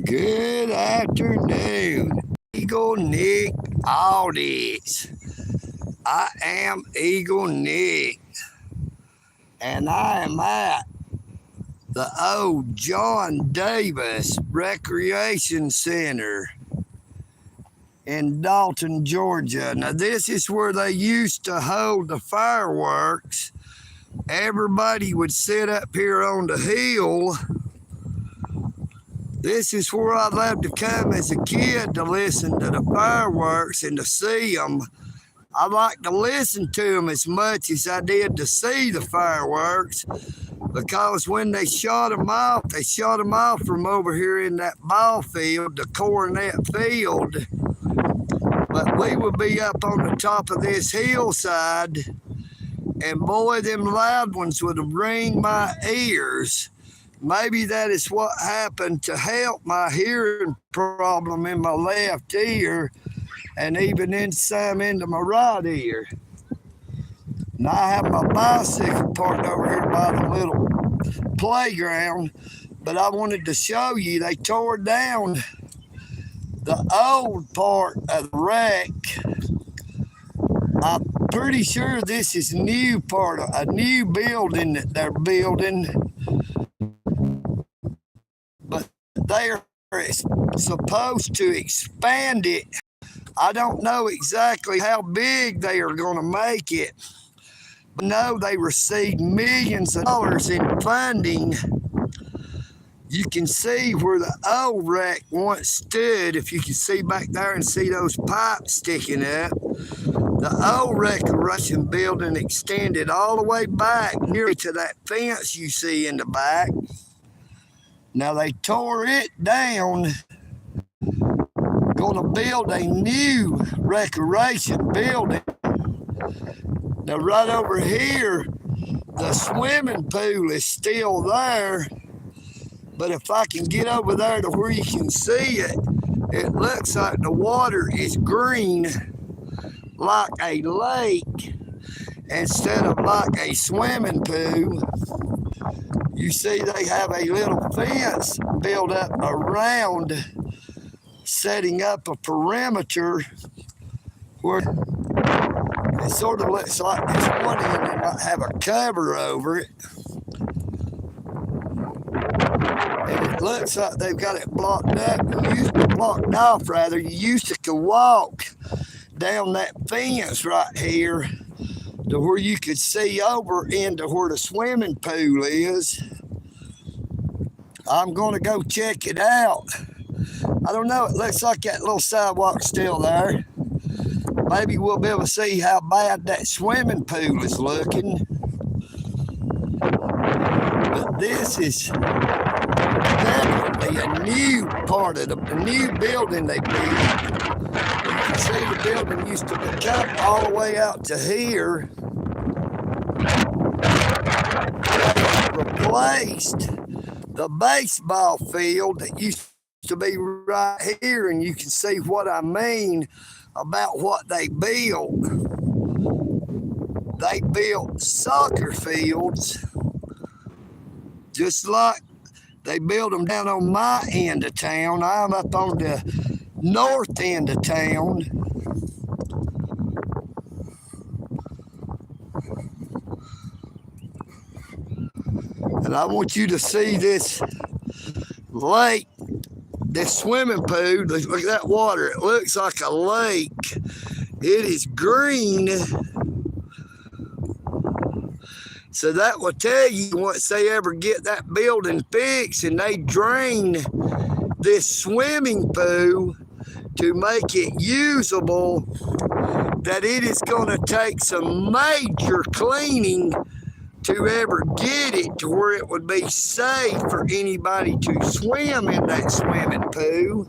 Good afternoon, EagleNick Audits. I am EagleNick, and I am at the old John Davis Recreation Center in Dalton, Georgia. Now, this is where they used to hold the fireworks. Everybody would sit up here on the hill. This is where I loved to come as a kid to listen to the fireworks and to see them. I like to listen to them as much as I did to see the fireworks, because when they shot them off from over here in that ball field, the Coronet Field. But we would be up on the top of this hillside, and boy, them loud ones would ring my ears. Maybe that is what happened to help my hearing problem in my left ear, and even in some into my right ear. Now I have my bicycle parked over here by the little playground, but I wanted to show you they tore down the old part of the wreck. I'm pretty sure this is a new building that they're building, but they are supposed to expand it. I don't know exactly how big they are going to make it, but no, they received millions of dollars in funding. You can see where the old wreck once stood. If you can see back there and see those pipes sticking up, the old Recreation building extended all the way back nearly to that fence you see in the back. Now they tore it down, going to build a new recreation building. Now right over here, the swimming pool is still there, but if I can get over there to where you can see it, it looks like the water is green like a lake instead of like a swimming pool. You see they have a little fence built up around, setting up a perimeter where it sort of looks like this one end and not have a cover over it. And it looks like they've got it blocked off. You used to could walk down that fence right here to where you could see over into where the swimming pool is. I'm going to go check it out. I don't know, it looks like that little sidewalk's still there. Maybe we'll be able to see how bad that swimming pool is looking. But this is definitely a new part of the new building they built. You can see the building used to come all the way out to here. They replaced the baseball field that used to be right here, and you can see what I mean about what they built. They built soccer fields just like they built them down on my end of town. I'm up on the north end of town. And I want you to see this lake, this swimming pool. Look at that water. It looks like a lake. It is green. So that will tell you, once they ever get that building fixed and they drain this swimming pool to make it usable, that it is going to take some major cleaning to ever get it to where it would be safe for anybody to swim in that swimming pool,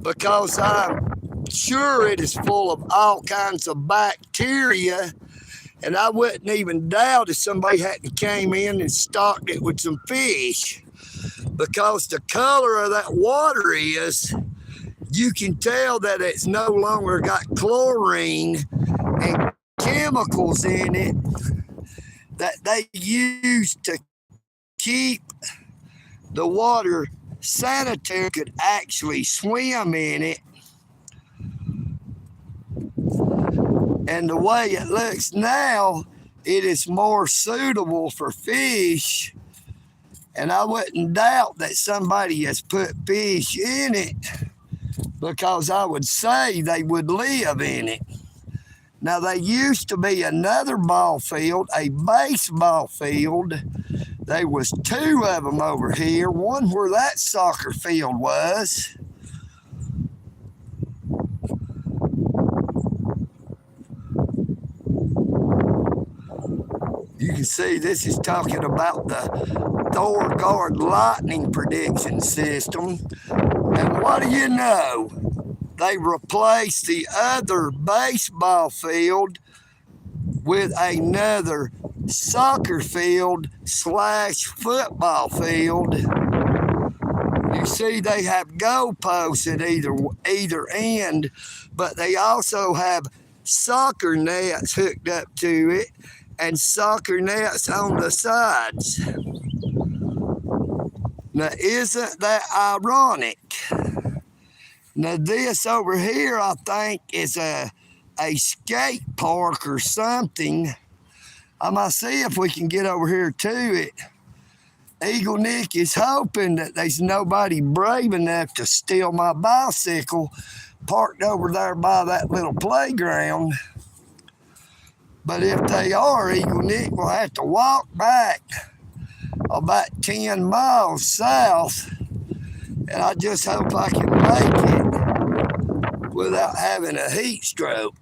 because I'm sure it is full of all kinds of bacteria. And I wouldn't even doubt if somebody hadn't came in and stocked it with some fish, because the color of that water is, you can tell that it's no longer got chlorine and chemicals in it that they use to keep the water sanitary could actually swim in it. And the way it looks now, it is more suitable for fish. And I wouldn't doubt that somebody has put fish in it, because I would say they would live in it. Now, there used to be another ball field, a baseball field. There was two of them over here, one where that soccer field was. You can see this is talking about the Thorgard lightning prediction system. And what do you know? They replaced the other baseball field with another soccer field / football field. You see they have goalposts at either end, but they also have soccer nets hooked up to it and soccer nets on the sides. Now, isn't that ironic? Now, this over here, I think, is a skate park or something. I might see if we can get over here to it. EagleNick is hoping that there's nobody brave enough to steal my bicycle parked over there by that little playground. But if they are, EagleNick will have to walk back about 10 miles south. And I just hope I can make it without having a heat stroke.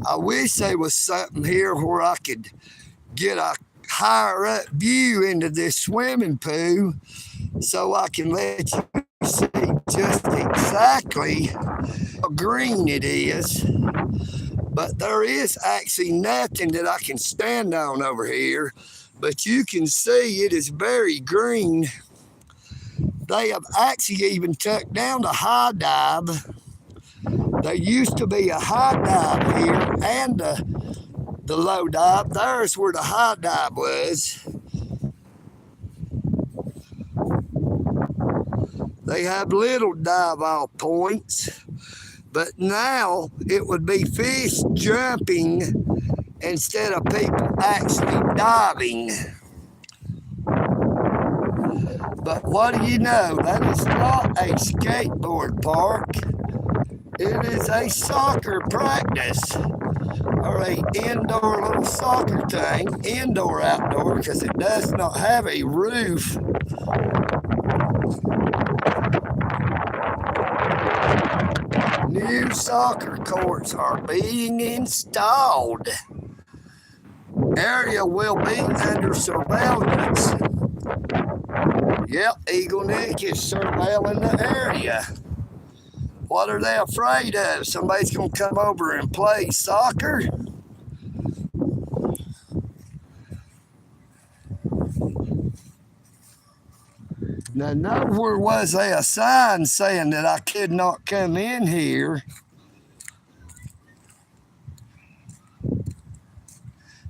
I wish there was something here where I could get a higher up view into this swimming pool so I can let you see just exactly how green it is. But there is actually nothing that I can stand on over here. But you can see it is very green. They have actually even tucked down the high dive. There used to be a high dive here and the low dive. There's where the high dive was. They have little dive off points, but now it would be fish jumping instead of people actually diving. But what do you know? That is not a skateboard park. It is a soccer practice or an indoor little soccer thing, indoor, outdoor, because it does not have a roof. New soccer courts are being installed. Area will be under surveillance. Yep, EagleNick is surveilling the area. What are they afraid of? Somebody's going to come over and play soccer? Now, nowhere was there a sign saying that I could not come in here.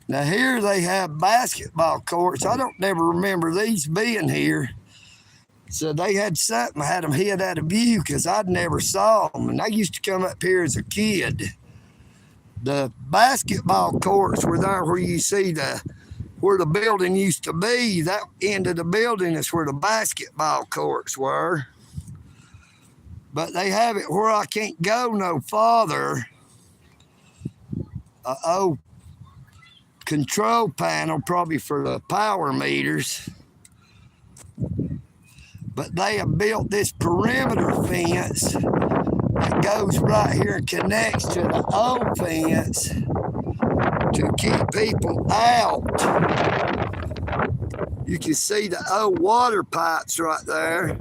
Now, here they have basketball courts. I don't never remember these being here. So they had something, had them hid out of view because I'd never saw them. And I used to come up here as a kid. The basketball courts were there where you see where the building used to be. That end of the building is where the basketball courts were. But they have it where I can't go no farther. Control panel, probably for the power meters. But they have built this perimeter fence that goes right here and connects to the old fence to keep people out. You can see the old water pipes right there.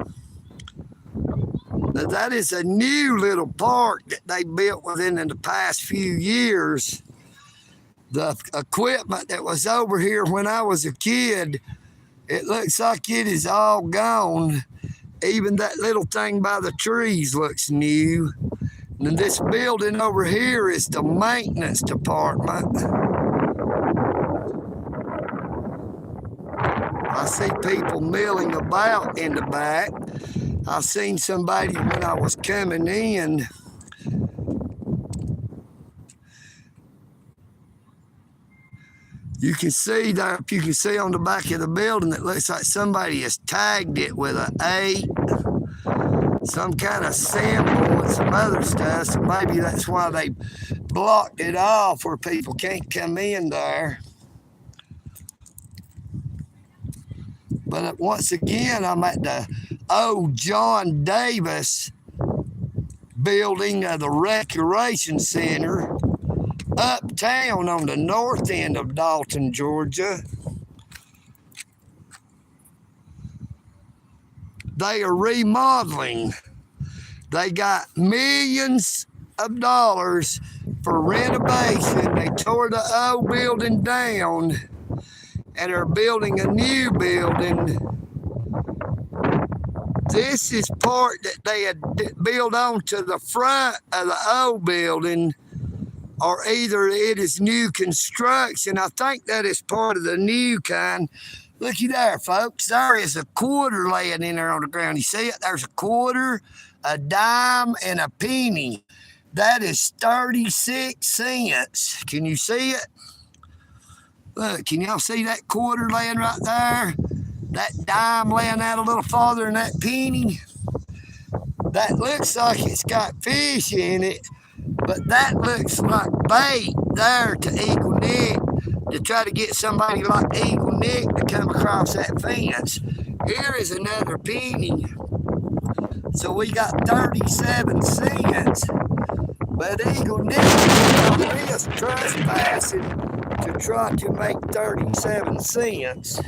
Now that is a new little park that they built within the past few years. The equipment that was over here when I was a kid, it looks like it is all gone. Even that little thing by the trees looks new. And this building over here is the maintenance department. I I see people milling about in the back. I seen somebody when I was coming in. You can see there, you can see on the back of the building, it looks like somebody has tagged it with an 8, some kind of symbol and some other stuff. So maybe that's why they blocked it off where people can't come in there. But once again, I'm at the old John Davis building of the Recreation Center uptown on the north end of Dalton, Georgia. They are remodeling. They got millions of dollars for renovation. They tore the old building down and are building a new building. This is part that they had built onto the front of the old building, or either it is new construction. I think that is part of the new kind. Looky there, folks. There is a quarter laying in there on the ground. You see it? There's a quarter, a dime, and a penny. That is 36 cents. Can you see it? Look, can y'all see that quarter laying right there? That dime laying out a little farther than that penny? That looks like it's got fish in it, but that looks like bait there to EagleNick to try to get somebody like EagleNick to come across that fence. Here is another penny. So we got 37 cents. But EagleNick is trespassing to try to make 37 cents.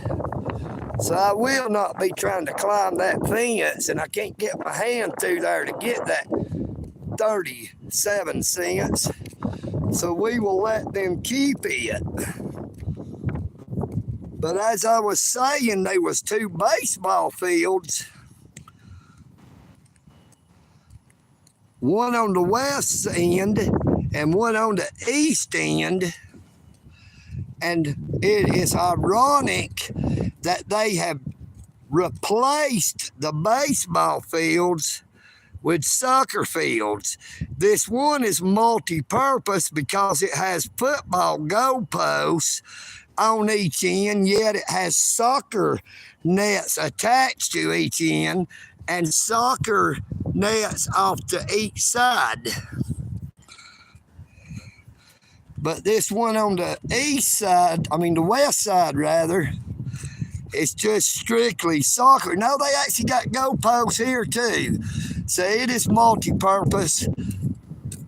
So I will not be trying to climb that fence, and I can't get my hand through there to get that 37 cents. So we will let them keep it. But as I was saying, there was 2 baseball fields. One on the west end and one on the east end. And it is ironic that they have replaced the baseball fields with soccer fields. This one is multi-purpose because it has football goalposts on each end, yet it has soccer nets attached to each end and soccer nets off to each side. But this one on the the west side rather, it's just strictly soccer. No, they actually got goalposts here too. So it is multi-purpose,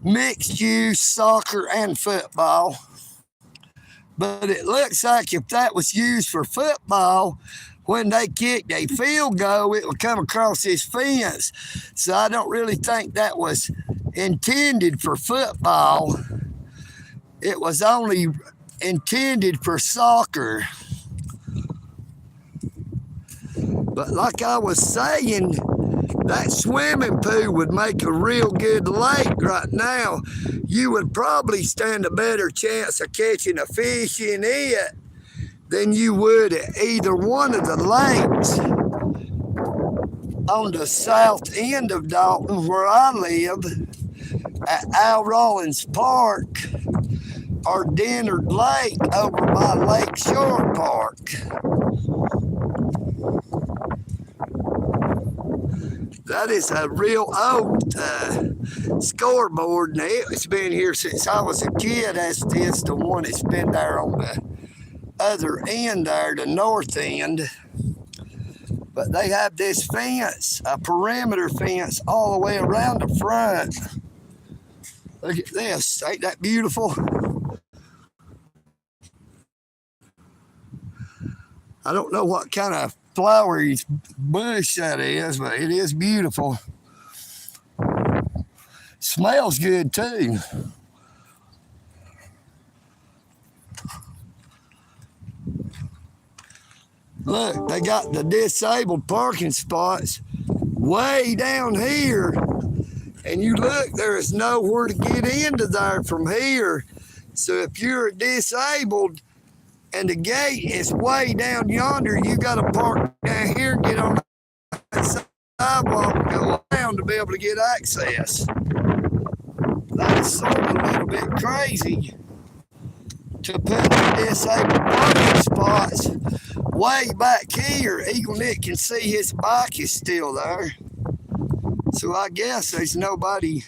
mixed use soccer and football. But it looks like if that was used for football, when they kicked a field goal, it would come across this fence. So I don't really think that was intended for football. It was only intended for soccer. But like I was saying, that swimming pool would make a real good lake right now. You would probably stand a better chance of catching a fish in it than you would at either one of the lakes on the south end of Dalton where I live, at Al Rollins Park or Dennard Lake over by Lake Shore Park. That is a real old scoreboard, and it's been here since I was a kid, as is the one that's been there on the other end there, the north end. But they have this fence, a perimeter fence, all the way around the front. Look at this, ain't that beautiful? I don't know what kind of flowery bush that is, but it is beautiful. Smells good too. Look, they got the disabled parking spots way down here. And you look, there is nowhere to get into there from here. So if you're disabled and the gate is way down yonder. You got to park down here, get on that sidewalk, and go around to be able to get access. That is sort of a little bit crazy to put disabled parking spots way back here. EagleNick can see his bike is still there. So I guess there's nobody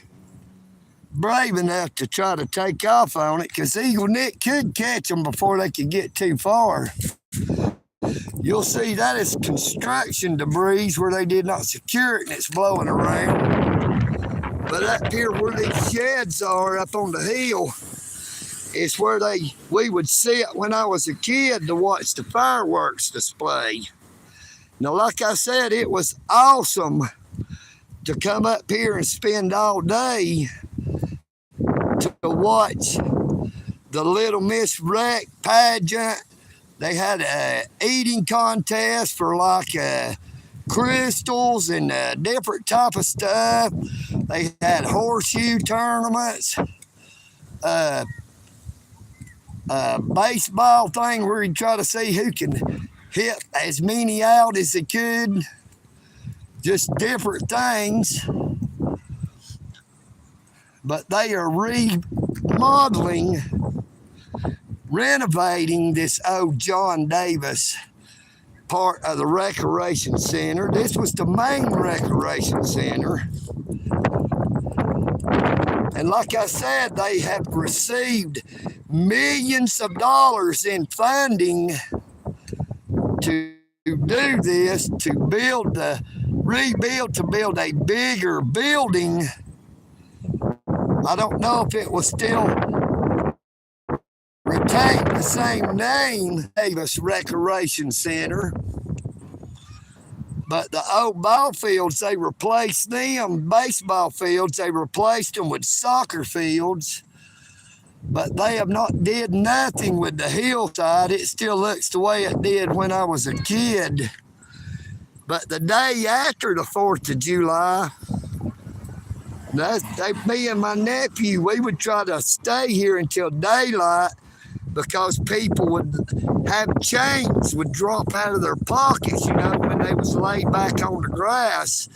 brave enough to try to take off on it, because EagleNick could catch them before they could get too far. You'll see that is construction debris where they did not secure it and it's blowing around. But up here where these sheds are up on the hill is where we would sit when I was a kid to watch the fireworks display. Now, like I said, it was awesome to come up here and spend all day to watch the Little Miss Wreck pageant. They had a eating contest for like crystals and different type of stuff. They had horseshoe tournaments, baseball thing where you try to see who can hit as many out as they could. Just different things. But they are remodeling, renovating this old John Davis part of the recreation center. This was the main recreation center. And like I said, they have received millions of dollars in funding to do this, to build to build a bigger building. I don't know if it was still retained the same name, Davis Recreation Center. But the old ball fields, they replaced them. Baseball fields, they replaced them with soccer fields. But they have not did nothing with the hillside. It still looks the way it did when I was a kid. But the day after the 4th of July, me and my nephew, we would try to stay here until daylight, because people would have chains would drop out of their pockets, when they was laid back on the grass.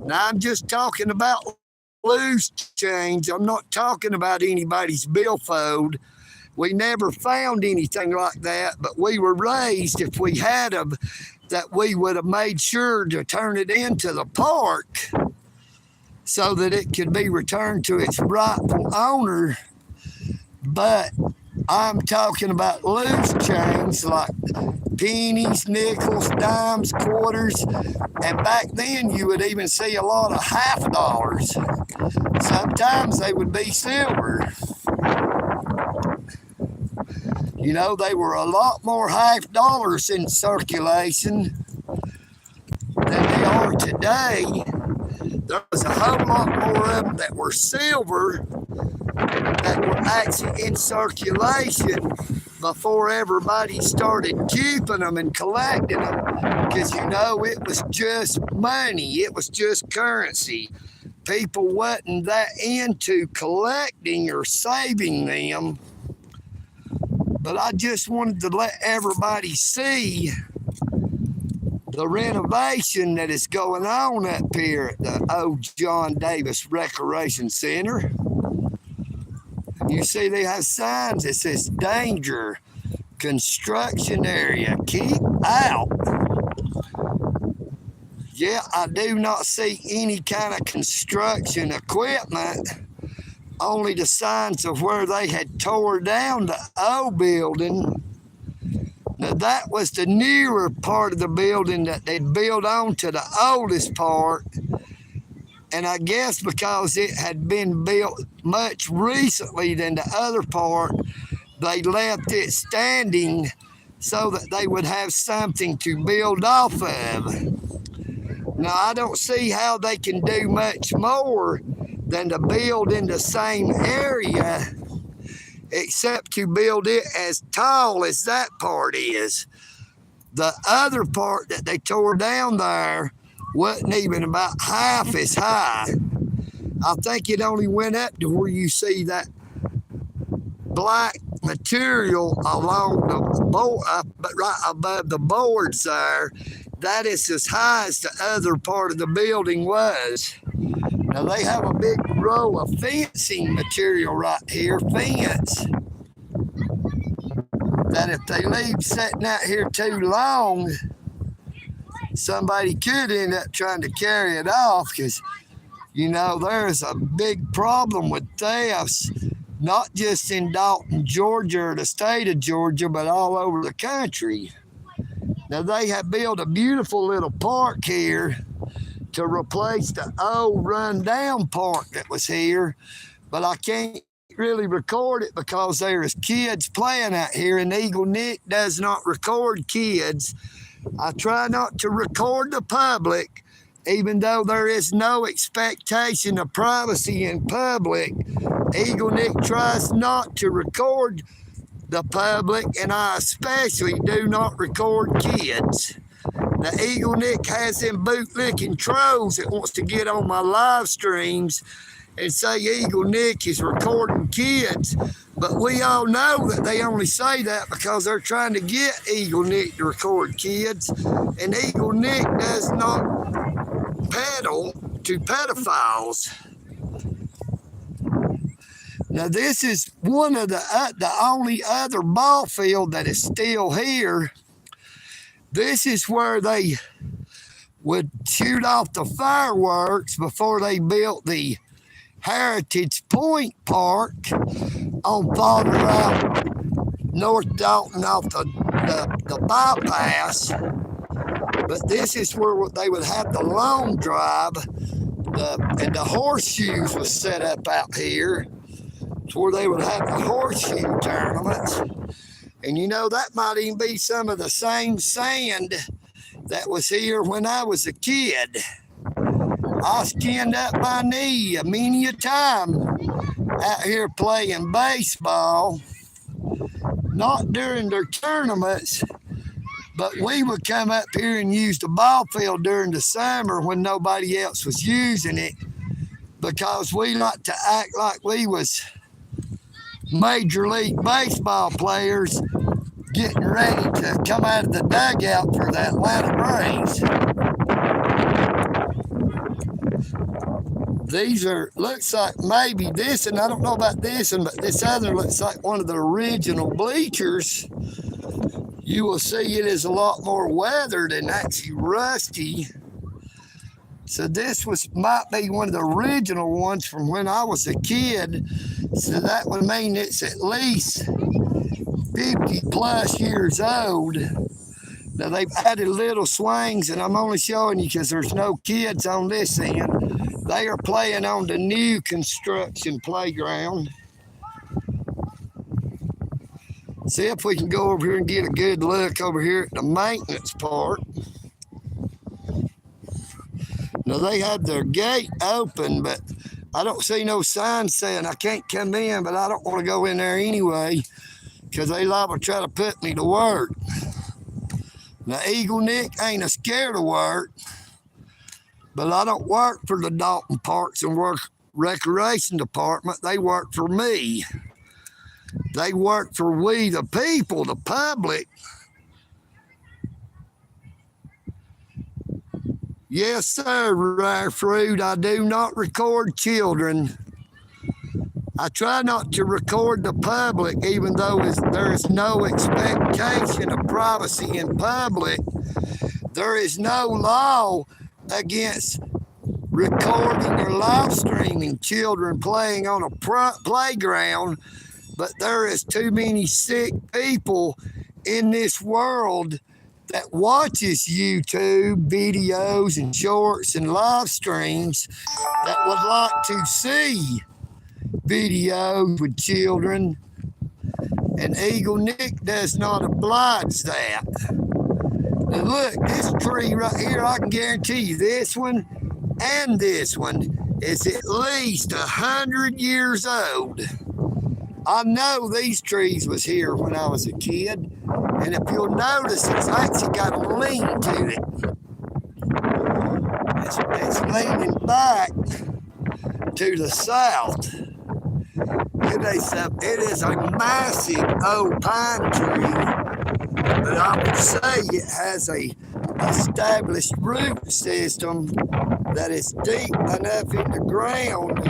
Now, I'm just talking about loose chains. I'm not talking about anybody's billfold. We never found anything like that, but we were raised, if we had them, that we would have made sure to turn it into the park so that it could be returned to its rightful owner. But I'm talking about loose chains like pennies, nickels, dimes, quarters, and back then you would even see a lot of $50. Sometimes they would be silver. They were a lot more $50 in circulation than they are today. There was a whole lot more of them that were silver that were actually in circulation before everybody started keeping them and collecting them, because it was just money, it was just currency. People wasn't that into collecting or saving them. But I just wanted to let everybody see the renovation that is going on up here at the old John Davis Recreation Center. You see they have signs that says danger, construction area, keep out. Yeah, I do not see any kind of construction equipment, only the signs of where they had tore down the old building. Now that was the newer part of the building that they'd built onto the oldest part. And I guess because it had been built much recently than the other part, they left it standing so that they would have something to build off of. Now, I don't see how they can do much more than to build in the same area, except to build it as tall as that part is. The other part that they tore down there wasn't even about half as high. I think it only went up to where you see that black material along the board, right above the boards there. That is as high as the other part of the building was. Now they have a big row of fencing material right here, fence, that if they leave sitting out here too long, somebody could end up trying to carry it off, because, you know, there's a big problem with thefts, not just in Dalton, Georgia, or the state of Georgia, but all over the country. Now, they have built a beautiful little park here to replace the old run-down park that was here, but I can't really record it because there is kids playing out here, and EagleNick does not record kids. I try not to record the public, even though there is no expectation of privacy in public. EagleNick tries not to record the public, and I especially do not record kids. Now, EagleNick has them bootlicking trolls that wants to get on my live streams and say EagleNick is recording kids, but we all know that they only say that because they're trying to get EagleNick to record kids, and EagleNick does not peddle to pedophiles. Now, this is one of the only other ball field that is still here. This is where they would shoot off the fireworks before they built the Heritage Point Park on farther out North Dalton off the bypass. But this is where they would have the long drive, and the horseshoes was set up out here. It's where they would have the horseshoe tournaments. And you know, that might even be some of the same sand that was here when I was a kid. I skinned up my knee many a time out here playing baseball. Not during their tournaments, but we would come up here and use the ball field during the summer when nobody else was using it, because we like to act like we was Major League Baseball players getting ready to come out of the dugout for the Atlanta Braves. These are, looks like maybe this, and I don't know about this one, but this other looks like one of the original bleachers. You will see it is a lot more weathered and actually rusty. So this might be one of the original ones from when I was a kid. So that would mean it's at least 50 plus years old. Now they've added little swings, and I'm only showing you because there's no kids on this end. They are playing on the new construction playground. See if we can go over here and get a good look over here at the maintenance part. Now they have their gate open, but I don't see no sign saying I can't come in, but I don't want to go in there anyway because they liable to try to put me to work. Now EagleNick ain't scared of work, but I don't work for the Dalton Parks and Recreation Department. They work for me. They work for we, the people, the public. Yes, sir, Rare Fruit. I do not record children. I try not to record the public, even though there is no expectation of privacy in public. There is no law against recording or live streaming children playing on a playground, but there is too many sick people in this world that watches YouTube videos and shorts and live streams that would like to see videos with children, and EagleNick does not oblige that. Now look, this tree right here, I can guarantee you this one and this one is at least 100 years old. I know these trees was here when I was a kid, and if you'll notice, it's actually got a lean to it. It's leaning back to the south. It is a massive old pine tree, but I would say it has a established root system that is deep enough in the ground.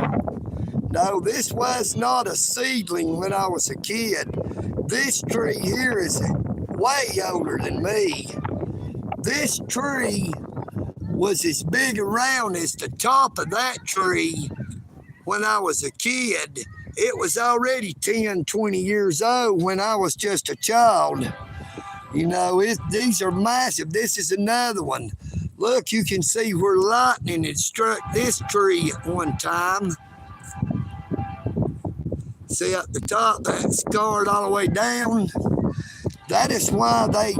No, this was not a seedling when I was a kid. This tree here is way older than me. This tree was as big around as the top of that tree when I was a kid. It was already 10, 20 years old when I was just a child. You know, these are massive. This is another one. Look, you can see where lightning had struck this tree at one time. See at the top, that scarred all the way down. That is why they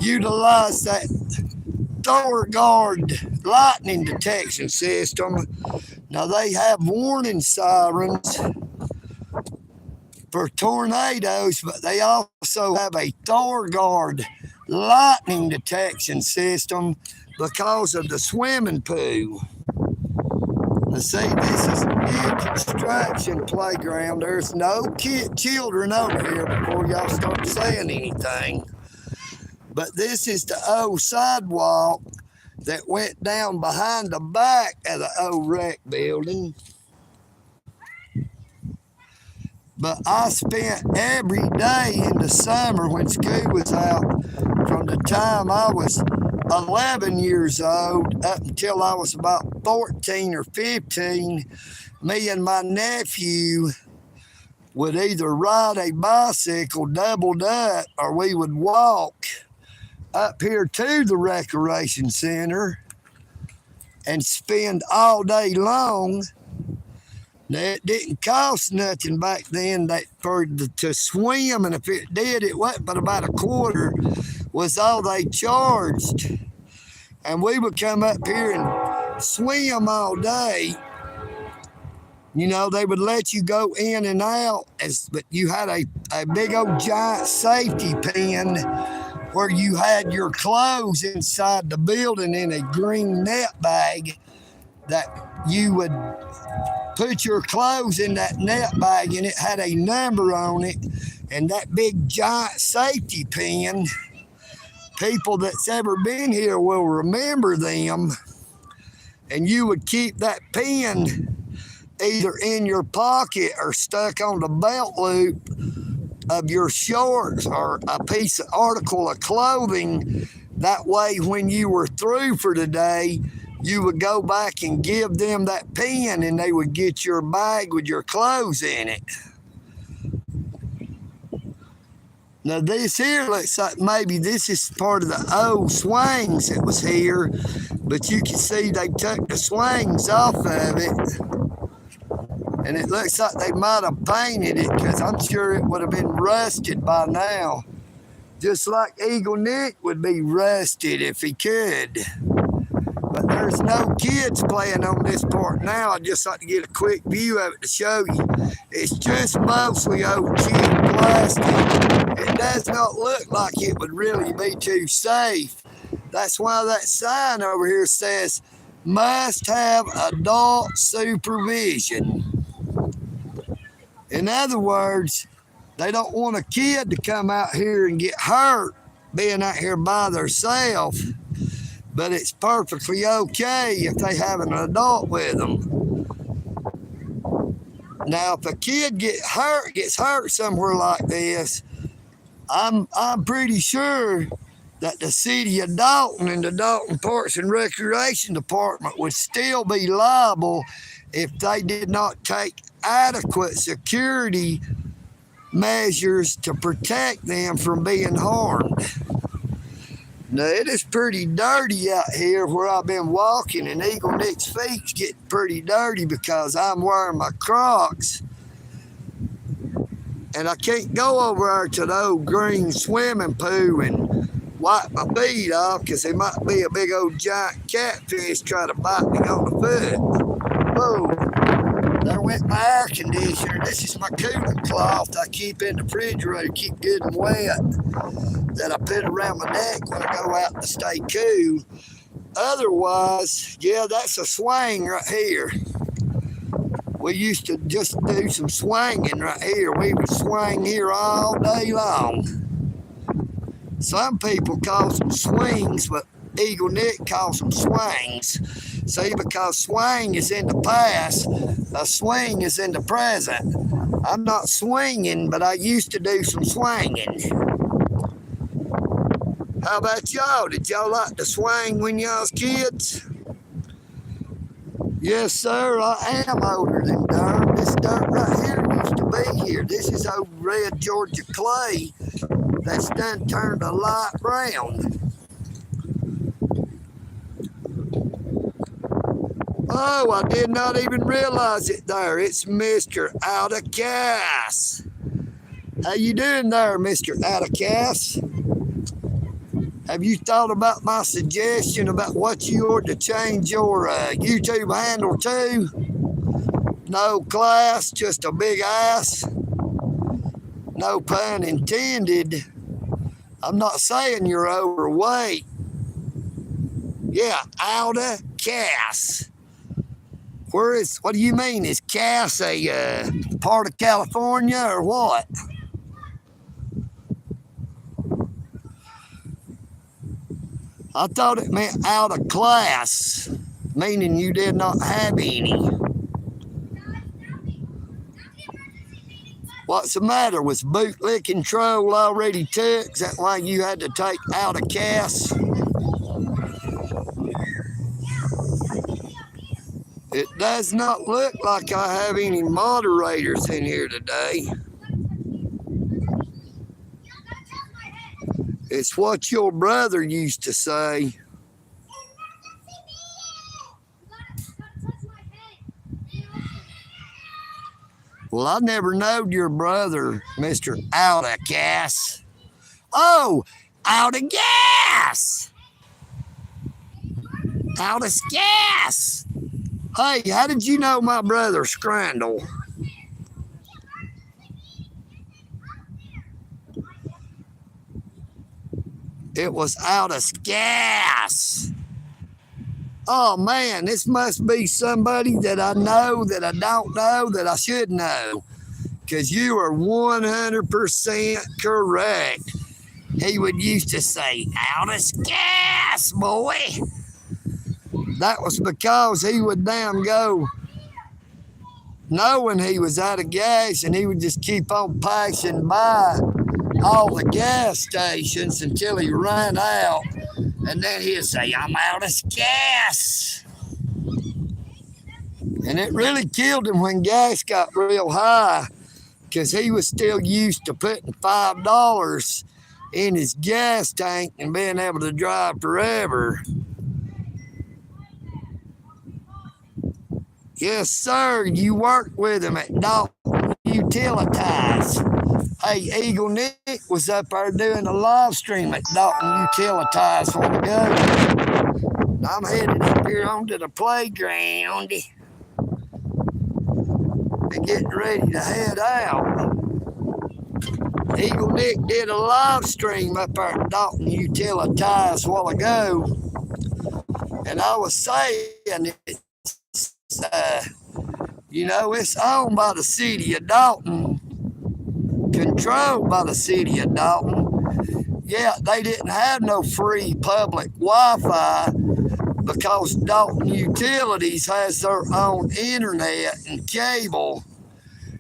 utilize that Thor-Guard lightning detection system. Now they have warning sirens for tornadoes, but they also have a Thor-Guard lightning detection system because of the swimming pool. Now see, this is a new construction playground. There's no children over here before y'all start saying anything. But this is the old sidewalk that went down behind the back of the old rec building. But I spent every day in the summer when school was out, from the time I was 11 years old up until I was about 14 or 15, me and my nephew would either ride a bicycle doubled up or we would walk up here to the recreation center and spend all day long. Now, it didn't cost nothing back then to swim, and if it did, it wasn't but about a quarter was all they charged. And we would come up here and swim all day. You know, they would let you go in and out, but you had a big old giant safety pin where you had your clothes inside the building in a green net bag that you would put your clothes in that net bag, and it had a number on it, and that big giant safety pin, people that's ever been here will remember them, and you would keep that pin either in your pocket or stuck on the belt loop of your shorts or a piece of article of clothing. That way, when you were through for the day, you would go back and give them that pin, and they would get your bag with your clothes in it. Now this here looks like maybe this is part of the old swings that was here, but you can see they took the swings off of it, and it looks like they might have painted it, because I'm sure it would have been rusted by now, just like EagleNick would be rusted if he could. But there's no kids playing on this part now. I'd just like to get a quick view of it to show you. It's just mostly old cheap plastic. It does not look like it would really be too safe. That's why that sign over here says, must have adult supervision. In other words, they don't want a kid to come out here and get hurt being out here by themselves. But it's perfectly okay if they have an adult with them. Now, if a kid gets hurt somewhere like this, I'm pretty sure that the city of Dalton and the Dalton Parks and Recreation Department would still be liable if they did not take adequate security measures to protect them from being harmed. Now, it is pretty dirty out here where I've been walking, and EagleNick's feet's getting pretty dirty because I'm wearing my Crocs. And I can't go over there to the old green swimming pool and wipe my feet off, because there might be a big old giant catfish trying to bite me on the foot. Whoa, there went my air conditioner. This is my cooling cloth I keep in the refrigerator, keep good and wet, that I put around my neck when I go out to stay cool. Otherwise, yeah, that's a swing right here. We used to just do some swinging right here. We would swing here all day long. Some people call them swings, but EagleNick calls them swings. See, because swing is in the past, a swing is in the present. I'm not swinging, but I used to do some swinging. How about y'all? Did y'all like to swing when y'all was kids? Yes, sir, I am older than dirt. This dirt right here used to be here. This is old red Georgia clay that's done turned a light brown. Oh, I did not even realize it there. It's Mr. Out of Gas. How you doing there, Mr. Out of Gas? Have you thought about my suggestion about what you ought to change your YouTube handle to? No class, just a big ass. No pun intended. I'm not saying you're overweight. Yeah, out of Cass. What do you mean? Is Cass a part of California or what? I thought it meant out of class, meaning you did not have any. What's the matter? Was bootlicking troll already took? Is that why you had to take out of Cass? It does not look like I have any moderators in here today. It's what your brother used to say. Well, I never knowed your brother, Mr. Out of Gas. Oh, out of gas! Out of gas! Hey, how did you know my brother Scrandle? It was out of gas. Oh man, this must be somebody that I know, that I don't know, that I should know. Because you are 100% correct. He would used to say, out of gas, boy. That was because he would damn go knowing he was out of gas, and he would just keep on passing by all the gas stations until he ran out, and then he'd say, I'm out of gas. And it really killed him when gas got real high, because he was still used to putting $5 in his gas tank and being able to drive forever. Yes, sir, you worked with him at Dalton Utilities. Hey, EagleNick was up there doing a live stream at Dalton Utilities a while ago. I'm headed up here onto the playground and getting ready to head out. EagleNick did a live stream up there at Dalton Utilities a while ago, and I was saying it's owned by the city of Dalton, controlled by the city of Dalton. Yeah, they didn't have no free public Wi-Fi because Dalton Utilities has their own internet and cable,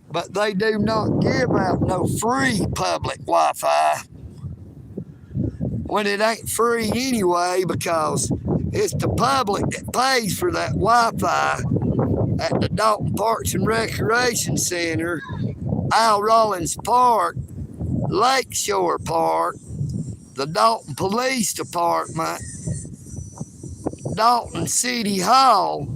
but they do not give out no free public Wi-Fi when it ain't free anyway, because it's the public that pays for that Wi-Fi at the Dalton Parks and Recreation Center, Al Rollins Park, Lakeshore Park, the Dalton Police Department, Dalton City Hall.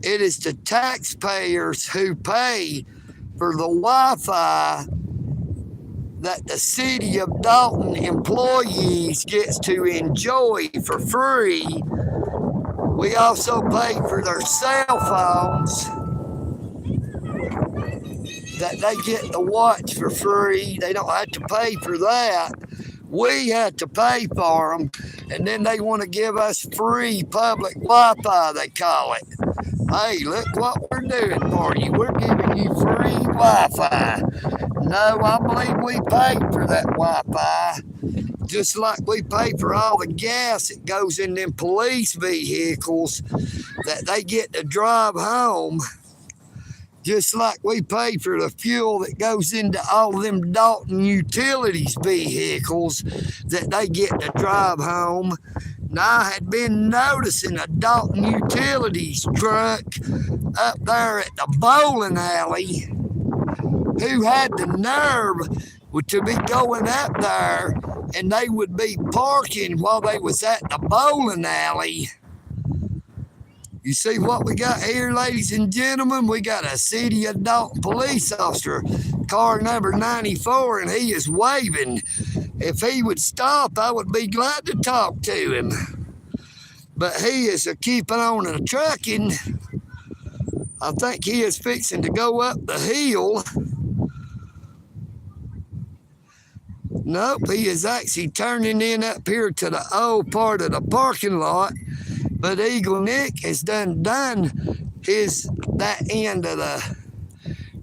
It is the taxpayers who pay for the Wi-Fi that the city of Dalton employees gets to enjoy for free. We also pay for their cell phones that they get to watch for free. They don't have to pay for that. We have to pay for them, and then they want to give us free public Wi-Fi, they call it. Hey, look what we're doing for you. We're giving you free Wi-Fi. No, I believe we paid for that Wi-Fi. Just like we pay for all the gas that goes in them police vehicles that they get to drive home. Just like we pay for the fuel that goes into all of them Dalton Utilities vehicles that they get to drive home. Now, I had been noticing a Dalton Utilities truck up there at the bowling alley who had the nerve to be going up there, and they would be parking while they was at the bowling alley. You see what we got here, ladies and gentlemen? We got a City of Dalton police officer, car number 94, and he is waving. If he would stop, I would be glad to talk to him. But he is keeping on and trucking. I think he is fixing to go up the hill. Nope, he is actually turning in up here to the old part of the parking lot. But EagleNick has done that end of the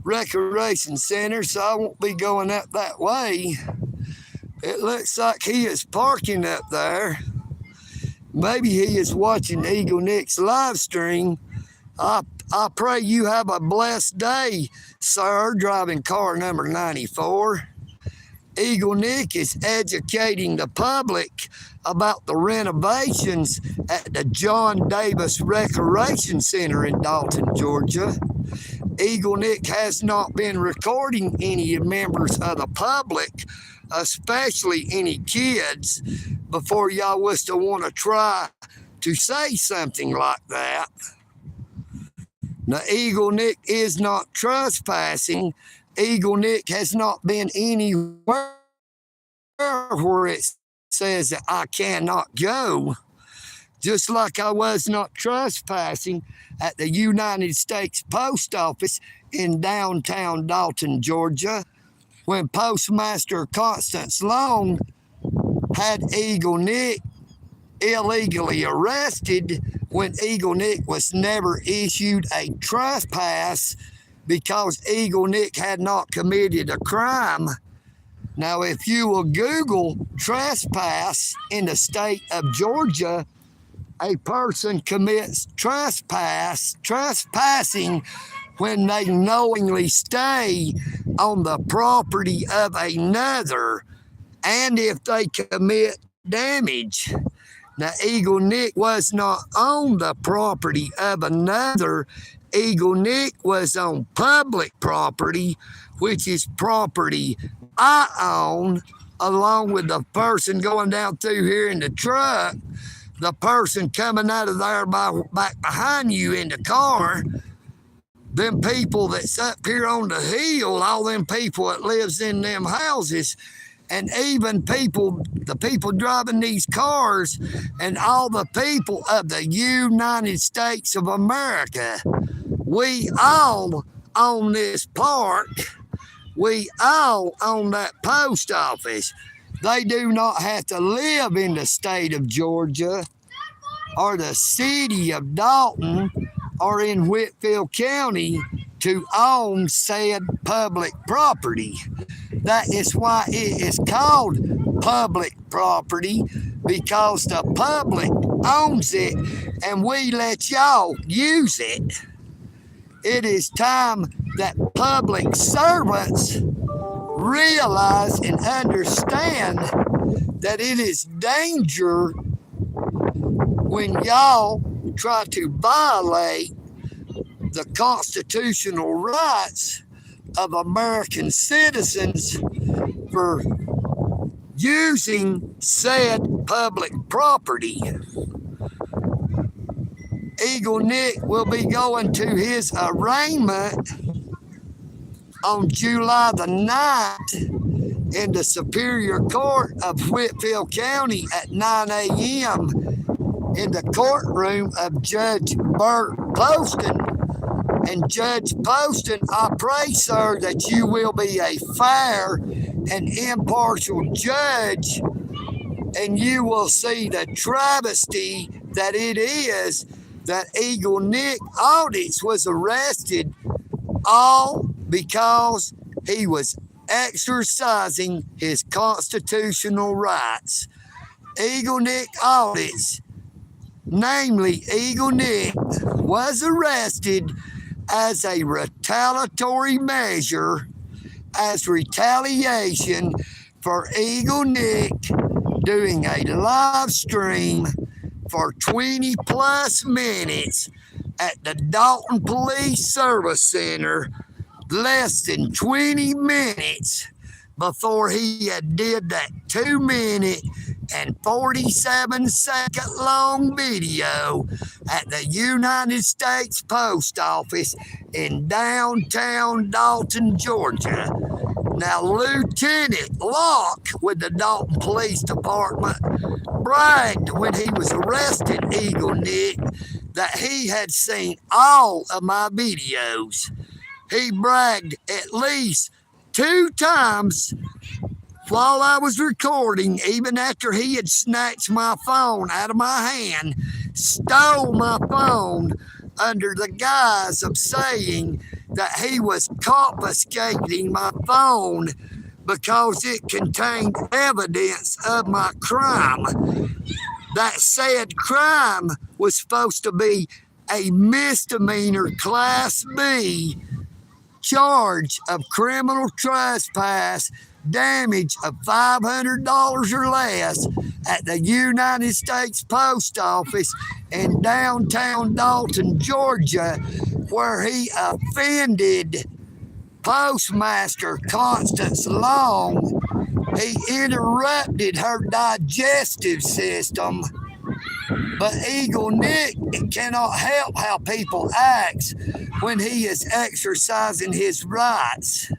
recreation center, so I won't be going up that way. It looks like he is parking up there. Maybe he is watching EagleNick's live stream. I pray you have a blessed day, sir, driving car number 94. EagleNick is educating the public about the renovations at the John Davis Recreation Center in Dalton, Georgia. EagleNick has not been recording any members of the public, especially any kids, before y'all was to want to try to say something like that. Now, EagleNick is not trespassing. EagleNick has not been anywhere where it says that I cannot go. Just like I was not trespassing at the United States Post Office in downtown Dalton, Georgia, when Postmaster Constance Long had EagleNick illegally arrested when EagleNick was never issued a trespass because EagleNick had not committed a crime. Now, if you will Google trespass in the state of Georgia, a person commits trespassing when they knowingly stay on the property of another, and if they commit damage. Now, EagleNick was not on the property of another. EagleNick was on public property, which is property I own, along with the person going down through here in the truck, the person coming out of there back behind you in the car, them people that's up here on the hill, all them people that lives in them houses, and even the people driving these cars, and all the people of the United States of America. We all own this park. We all own that post office. They do not have to live in the state of Georgia or the city of Dalton or in Whitfield County to own said public property. That is why it is called public property, because the public owns it and we let y'all use it. It is time that public servants realize and understand that it is danger when y'all try to violate the constitutional rights of American citizens for using said public property. EagleNick will be going to his arraignment on July the 9th in the Superior Court of Whitfield County at 9 a.m. in the courtroom of Judge Burt Poston. And Judge Poston, I pray, sir, that you will be a fair and impartial judge, and you will see the travesty that it is that EagleNick Audits was arrested all because he was exercising his constitutional rights. EagleNick Audits, namely EagleNick, was arrested as a retaliatory measure, as retaliation for EagleNick doing a live stream for 20 plus minutes at the Dalton Police Service Center, less than 20 minutes before he had did that 2-minute and 47-second long video at the United States Post Office in downtown Dalton, Georgia. Now, Lieutenant Locke with the Dalton Police Department bragged when he was arresting EagleNick that he had seen all of my videos. He bragged at least 2 times while I was recording, even after he had snatched my phone out of my hand, stole my phone under the guise of saying that he was confiscating my phone because it contained evidence of my crime. That said crime was supposed to be a misdemeanor Class B charge of criminal trespass, damage of $500 or less at the United States Post Office in downtown Dalton, Georgia, where he offended Postmaster Constance Long. He interrupted her digestive system. But EagleNick cannot help how people act when he is exercising his rights.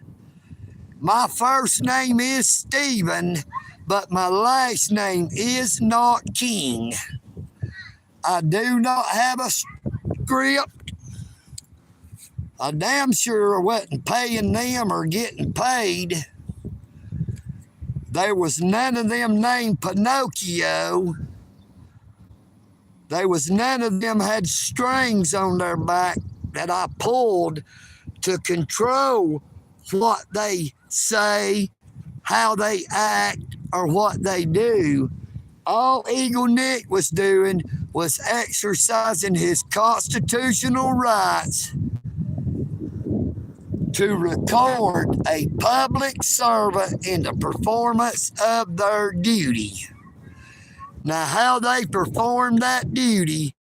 My first name is Stephen, but my last name is not King. I do not have a script. I damn sure wasn't paying them or getting paid. There was none of them named Pinocchio. There was none of them had strings on their back that I pulled to control what they say, how they act, or what they do. All EagleNick was doing was exercising his constitutional rights to record a public servant in the performance of their duty. Now, how they perform that duty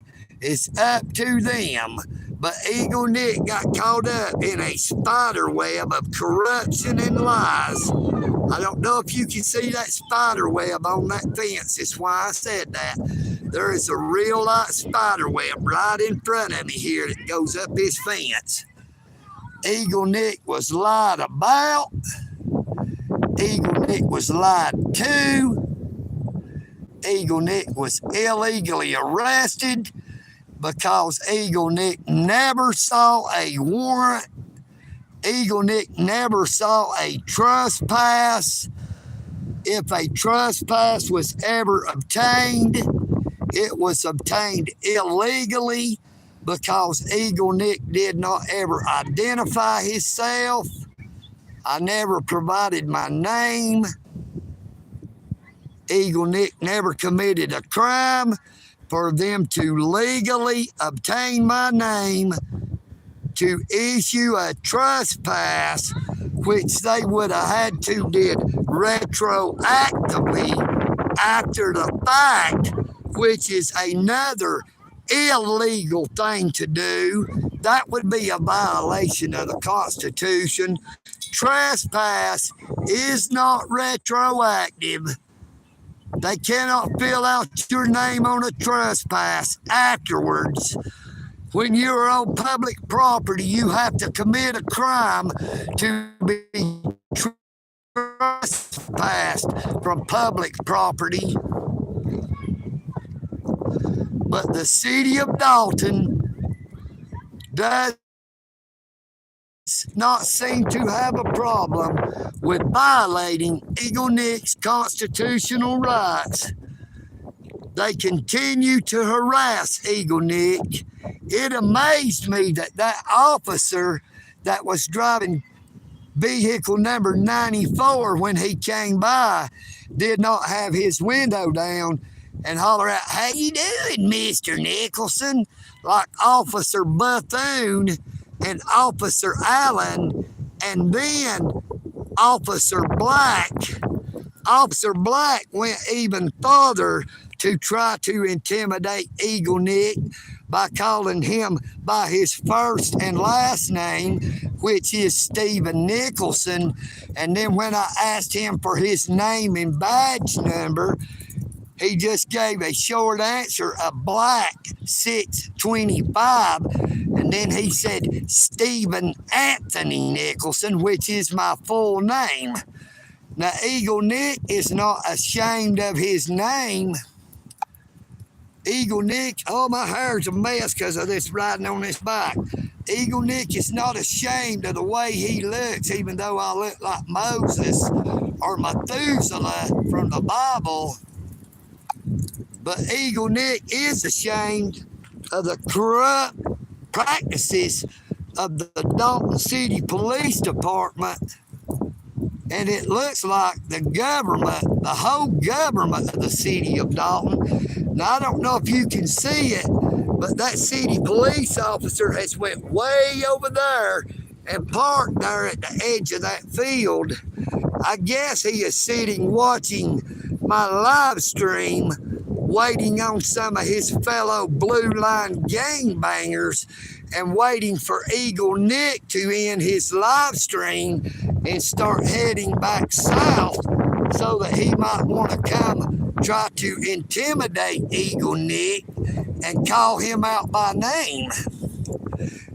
is up to them. But EagleNick got caught up in a spider web of corruption and lies. I don't know if you can see that spider web on that fence. That's why I said that. There is a real light spider web right in front of me here that goes up this fence. EagleNick was lied about. EagleNick was lied to. EagleNick was illegally arrested because EagleNick never saw a warrant. EagleNick never saw a trespass. If a trespass was ever obtained, it was obtained illegally because EagleNick did not ever identify himself. I never provided my name. EagleNick never committed a crime for them to legally obtain my name to issue a trespass, which they would have had to did retroactively after the fact, which is another illegal thing to do. That would be a violation of the Constitution. Trespass is not retroactive. They cannot fill out your name on a trespass afterwards. When you're on public property, you have to commit a crime to be trespassed from public property. But the city of Dalton does not seem to have a problem with violating EagleNick's constitutional rights. they continue to harass EagleNick. It amazed me that that officer that was driving vehicle number 94 when he came by did not have his window down and holler out, "How you doing, Mr. Nicholson?" like Officer Bethune and Officer Allen, and then Officer Black. Officer Black went even further to try to intimidate EagleNick by calling him by his first and last name, which is Stephen Nicholson. And then when I asked him for his name and badge number, he just gave a short answer, a black 625. And then he said Stephen Anthony Nicholson, which is my full name. Now, EagleNick is not ashamed of his name. EagleNick, oh, my hair's a mess because of this riding on this bike. EagleNick is not ashamed of the way he looks, even though I look like Moses or Methuselah from the Bible. But EagleNick is ashamed of the corrupt practices of the Dalton City Police Department. And it looks like the government, the whole government of the city of Dalton. Now, I don't know if you can see it, but that city police officer has went way over there and parked there at the edge of that field. I guess he is sitting watching my live stream, waiting on some of his fellow Blue Line gangbangers and waiting for EagleNick to end his live stream and start heading back south so that he might want to come try to intimidate EagleNick and call him out by name.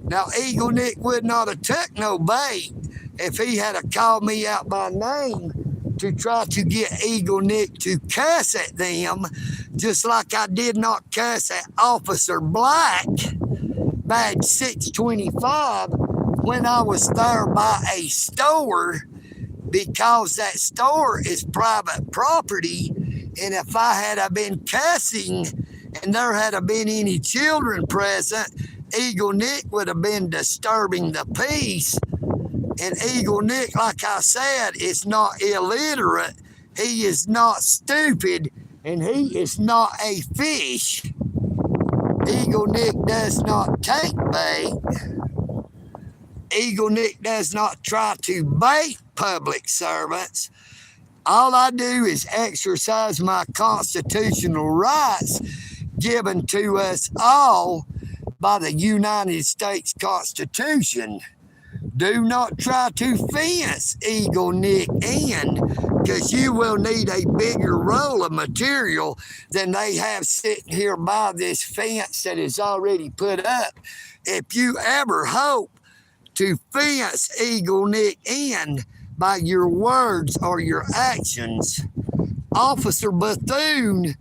Now, EagleNick would not have took no bait if he had called me out by name to try to get EagleNick to cuss at them, just like I did not cuss at Officer Black, badge 625, when I was there by a store, because that store is private property. And if I had been cussing and there had been any children present, EagleNick would have been disturbing the peace. And EagleNick, like I said, is not illiterate. He is not stupid, and he is not a fish. EagleNick does not take bait. EagleNick does not try to bait public servants. All I do is exercise my constitutional rights given to us all by the United States Constitution. Do not try to fence EagleNick in, because you will need a bigger roll of material than they have sitting here by this fence that is already put up. If you ever hope to fence EagleNick in by your words or your actions, Officer Bethune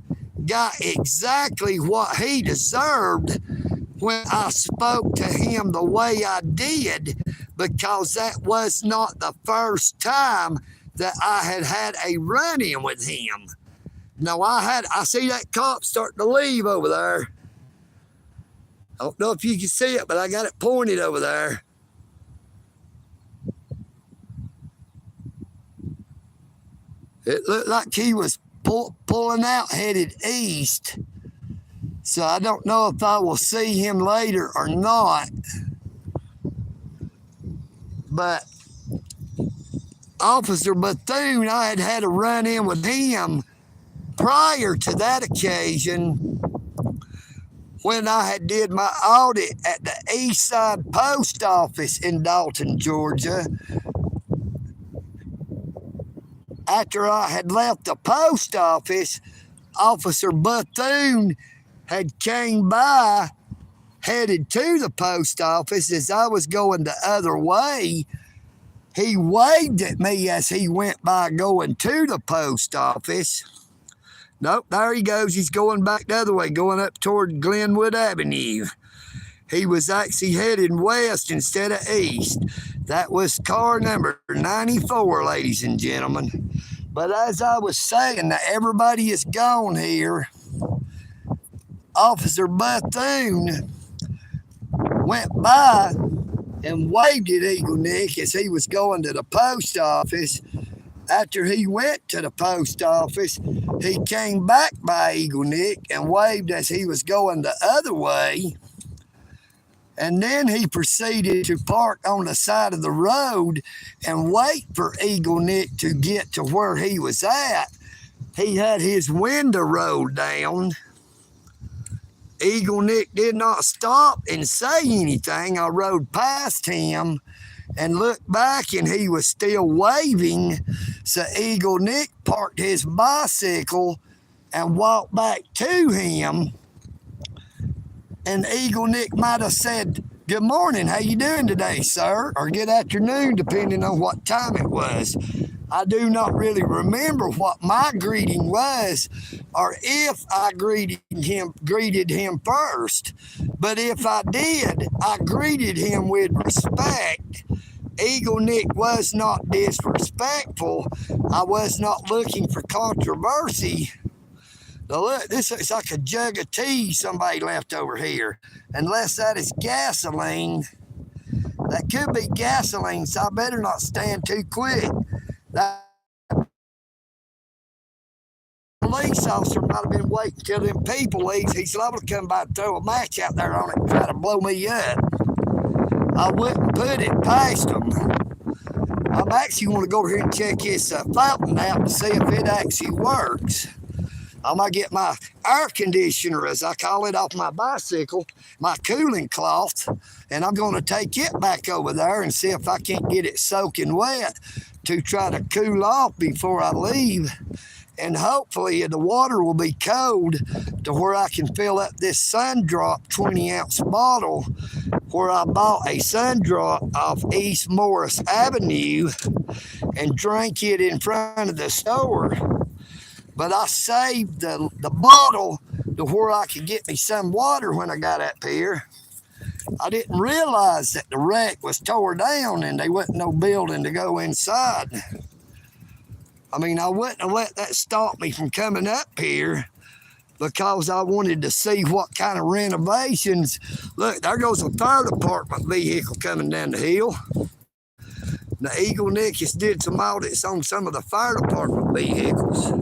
got exactly what he deserved when I spoke to him the way I did, because that was not the first time that I had a run-in with him. Now, I see that cop starting to leave over there. I don't know if you can see it, but I got it pointed over there. It looked like he was pulling out, headed east. So I don't know if I will see him later or not. But Officer Bethune, I had a run-in with him prior to that occasion when I had did my audit at the East Side Post Office in Dalton, Georgia. After I had left the post office, Officer Bethune had came by, headed to the post office. As I was going the other way, he waved at me as he went by going to the post office. Nope, there he goes. He's going back the other way, going up toward Glenwood Avenue. He was actually heading west instead of east. That was car number 94, ladies and gentlemen. But as I was saying, that everybody is gone here. Officer Bethune went by and waved at EagleNick as he was going to the post office. After he went to the post office, he came back by EagleNick and waved as he was going the other way. And then he proceeded to park on the side of the road and wait for EagleNick to get to where he was at. He had his window rolled down. EagleNick did not stop and say anything. I rode past him and looked back, and he was still waving. So EagleNick parked his bicycle and walked back to him. And EagleNick might have said, "Good morning, how you doing today, sir?" Or good afternoon, depending on what time it was. I do not really remember what my greeting was, or if I greeted him first. But if I did, I greeted him with respect. EagleNick was not disrespectful. I was not looking for controversy. Now look, this looks like a jug of tea somebody left over here. Unless that is gasoline. That could be gasoline, so I better not stand too quick. That police officer might have been waiting till them people leave. He's liable to come by and throw a match out there on it and try to blow me up. I wouldn't put it past them. I'm actually going to go over here and check this fountain out to see if it actually works. I'm going to get my air conditioner, as I call it, off my bicycle, my cooling cloth, and I'm going to take it back over there and see if I can't get it soaking wet to try to cool off before I leave. And hopefully the water will be cold to where I can fill up this Sundrop 20-ounce bottle, where I bought a Sundrop off East Morris Avenue and drank it in front of the store. But I saved the bottle to where I could get me some water when I got up here. I didn't realize that the wreck was tore down and there wasn't no building to go inside. I mean, I wouldn't have let that stop me from coming up here because I wanted to see what kind of renovations. Look, there goes a fire department vehicle coming down the hill. Now, EagleNick has did some audits on some of the fire department vehicles.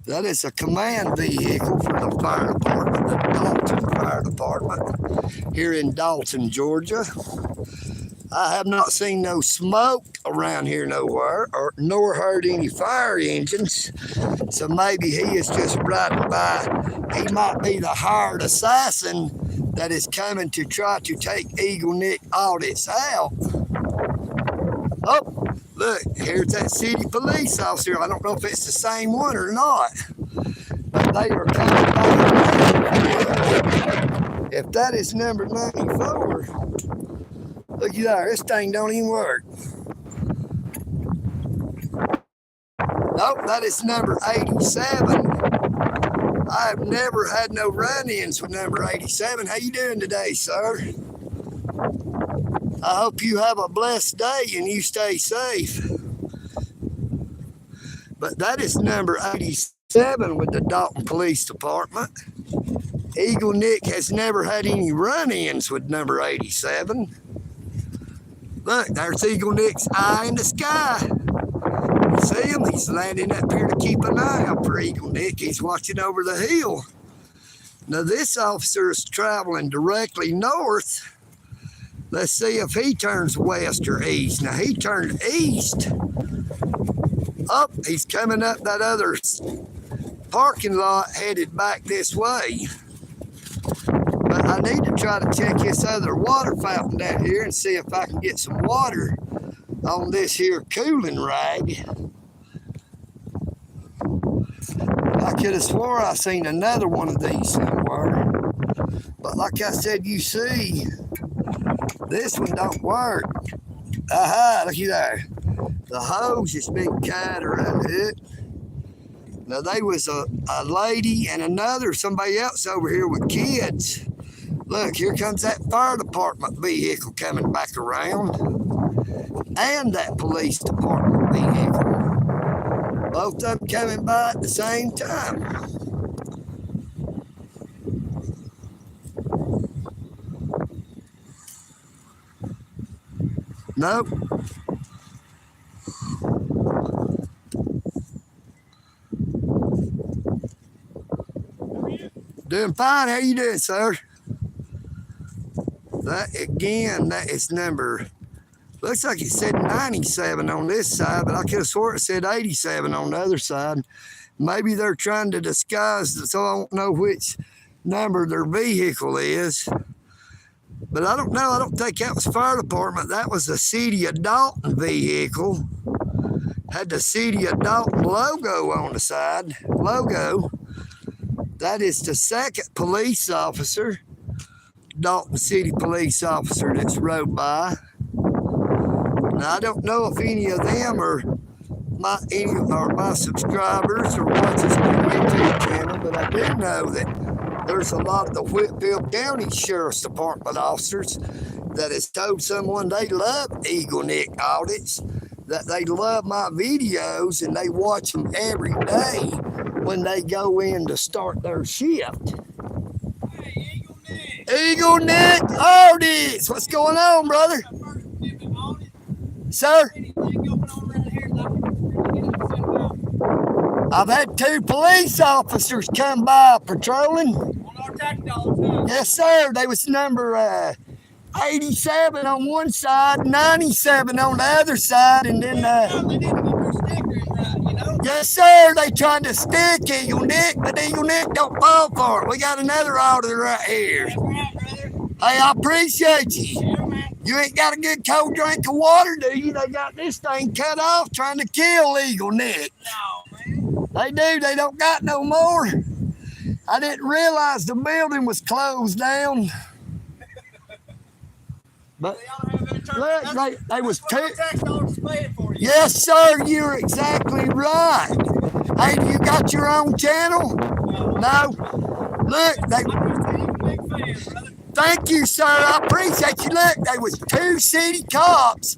That is a command vehicle for the fire department, the Dalton Fire Department here in Dalton, Georgia. I have not seen no smoke around here nowhere, nor heard any fire engines. So maybe he is just riding by. He might be the hired assassin that is coming to try to take EagleNick audits out. Oh, look, here's that city police officer. I don't know if it's the same one or not, but they are coming by. If that is number 94, look at there, this thing don't even work. Nope, that is number 87. I have never had no run-ins with number 87. How you doing today, sir? I hope you have a blessed day and you stay safe. But that is number 87 with the Dalton Police Department. EagleNick has never had any run-ins with number 87. Look, there's EagleNick's eye in the sky. You see him? He's landing up here to keep an eye out for EagleNick. He's watching over the hill. Now, this officer is traveling directly north. Let's see if he turns west or east. Now, he turned east. Up, he's coming up that other parking lot headed back this way. But I need to try to check this other water fountain down here and see if I can get some water on this here cooling rag. I could have swore I seen another one of these somewhere. But like I said, you see, this one don't work. Aha, looky there. The hose has been cut around it. Now, there was a lady and somebody else over here with kids. Look, here comes that fire department vehicle coming back around. And that police department vehicle. Both of them coming by at the same time. Nope. Doing fine. How you doing, sir? That again, that is number. Looks like it said 97 on this side, but I could have swore it said 87 on the other side. Maybe they're trying to disguise it, so I don't know which number their vehicle is. But I don't know. I don't think that was fire department. That was the City of Dalton vehicle. Had the City of Dalton logo on the side. Logo. That is the second police officer, Dalton City police officer that's rode by. Now, I don't know if any of them are my subscribers or watches my YouTube channel, but I do know that there's a lot of the Whitfield County Sheriff's Department officers that has told someone they love EagleNick audits, that they love my videos and they watch them every day when they go in to start their shift. Hey, EagleNick audits! What's going on, brother? Sir? I've had 2 police officers come by patrolling. On our tax dollars, Yes, sir. They was number 87 on one side, 97 on the other side, and then they didn't get their sticker in right, you know? yes, sir. They tried to stick EagleNick, but EagleNick don't fall for it. We got another auditor right here. That's right, brother. Hey, I appreciate you. Yeah, man. You ain't got a good cold drink of water, do you? They got this thing cut off trying to kill EagleNick. No, man. They do. They don't got no more. I didn't realize the building was closed down. But look, they was Our tax dollars paying for you. yes, sir. You're exactly right. Hey, do you got your own channel? No. Look, they. I'm just a big fan, brother. Thank you, sir. I appreciate you. Look, there was 2 city cops.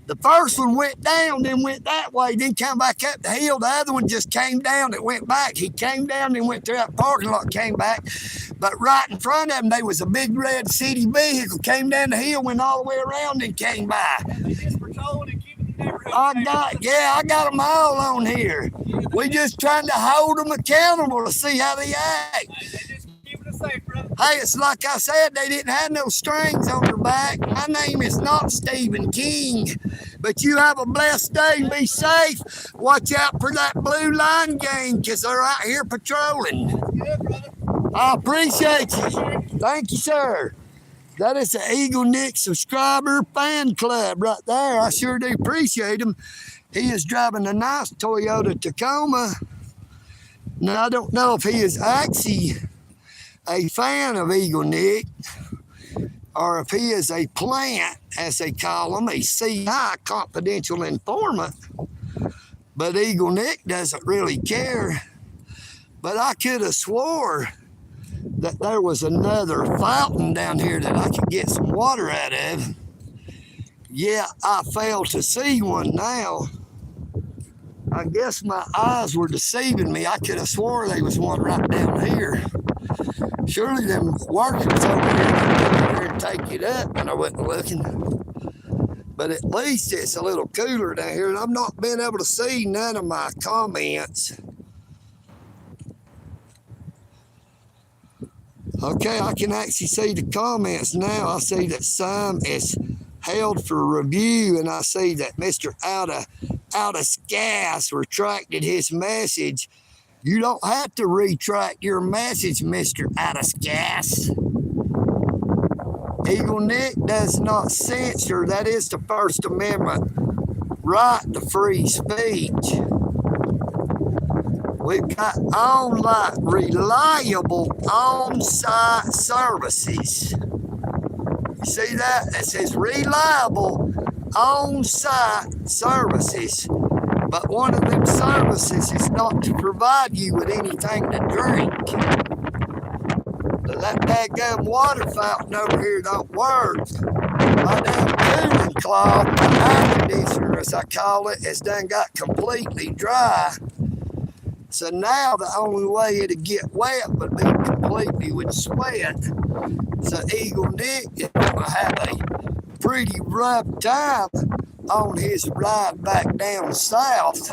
The first one went down, then went that way, then come back up the hill. The other one just came down and went back. He came down and went through that parking lot, came back. But right in front of him, there was a big red city vehicle, came down the hill, went all the way around and came by. They just patrolling and keeping the neighborhood I got them all on here. We just trying to hold them accountable to see how they act. They just keeping us safe, brother. Hey, it's like I said, they didn't have no strings on their back. My name is not Stephen King. But you have a blessed day and be safe. Watch out for that blue line gang because they're out here patrolling. Good, brother. I appreciate you. Thank you, sir. That is the EagleNick subscriber fan club right there. I sure do appreciate him. He is driving a nice Toyota Tacoma. Now, I don't know if he is actually a fan of EagleNick or if he is a plant, as they call him, a CI, confidential informant. But EagleNick doesn't really care. But I could have swore that there was another fountain down here that I could get some water out of. Yeah, I failed to see one now. I guess my eyes were deceiving me. I could have swore there was one right down here. Surely them workers over here come over here and take it up when I wasn't looking. But at least it's a little cooler down here, and I've not been able to see none of my comments. Okay, I can actually see the comments now. I see that some is held for review, and I see that Mr. Out of Gas retracted his message. You don't have to retract your message, Mr. Out of Gas. EagleNick does not censor. That is the First Amendment right to free speech. We've got reliable on-site services. You see that? It says reliable on-site services. But one of them services is not to provide you with anything to drink. That daggum water fountain over here don't work. I don't cooling cloth, air conditioner as I call it, has done got completely dry. So now the only way it'd get wet would be completely with sweat. So EagleNick is gonna have a pretty rough time on his ride back down south.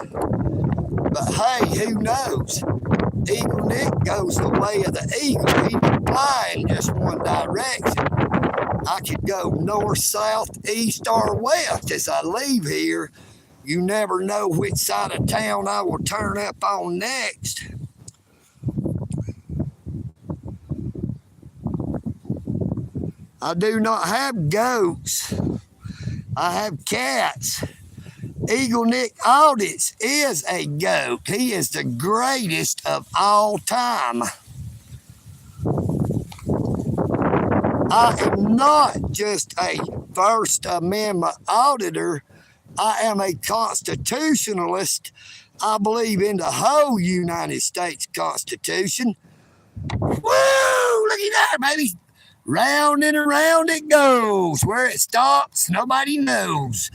But hey, who knows? EagleNick goes the way of the eagle. He can fly in just one direction. I could go north, south, east, or west as I leave here. You never know which side of town I will turn up on next. I do not have goats. I have cats. EagleNick Audits is a goat. He is the greatest of all time. I am not just a First Amendment auditor. I am a constitutionalist. I believe in the whole United States Constitution. Woo! Look at that, baby. Round and around it goes. Where it stops, nobody knows.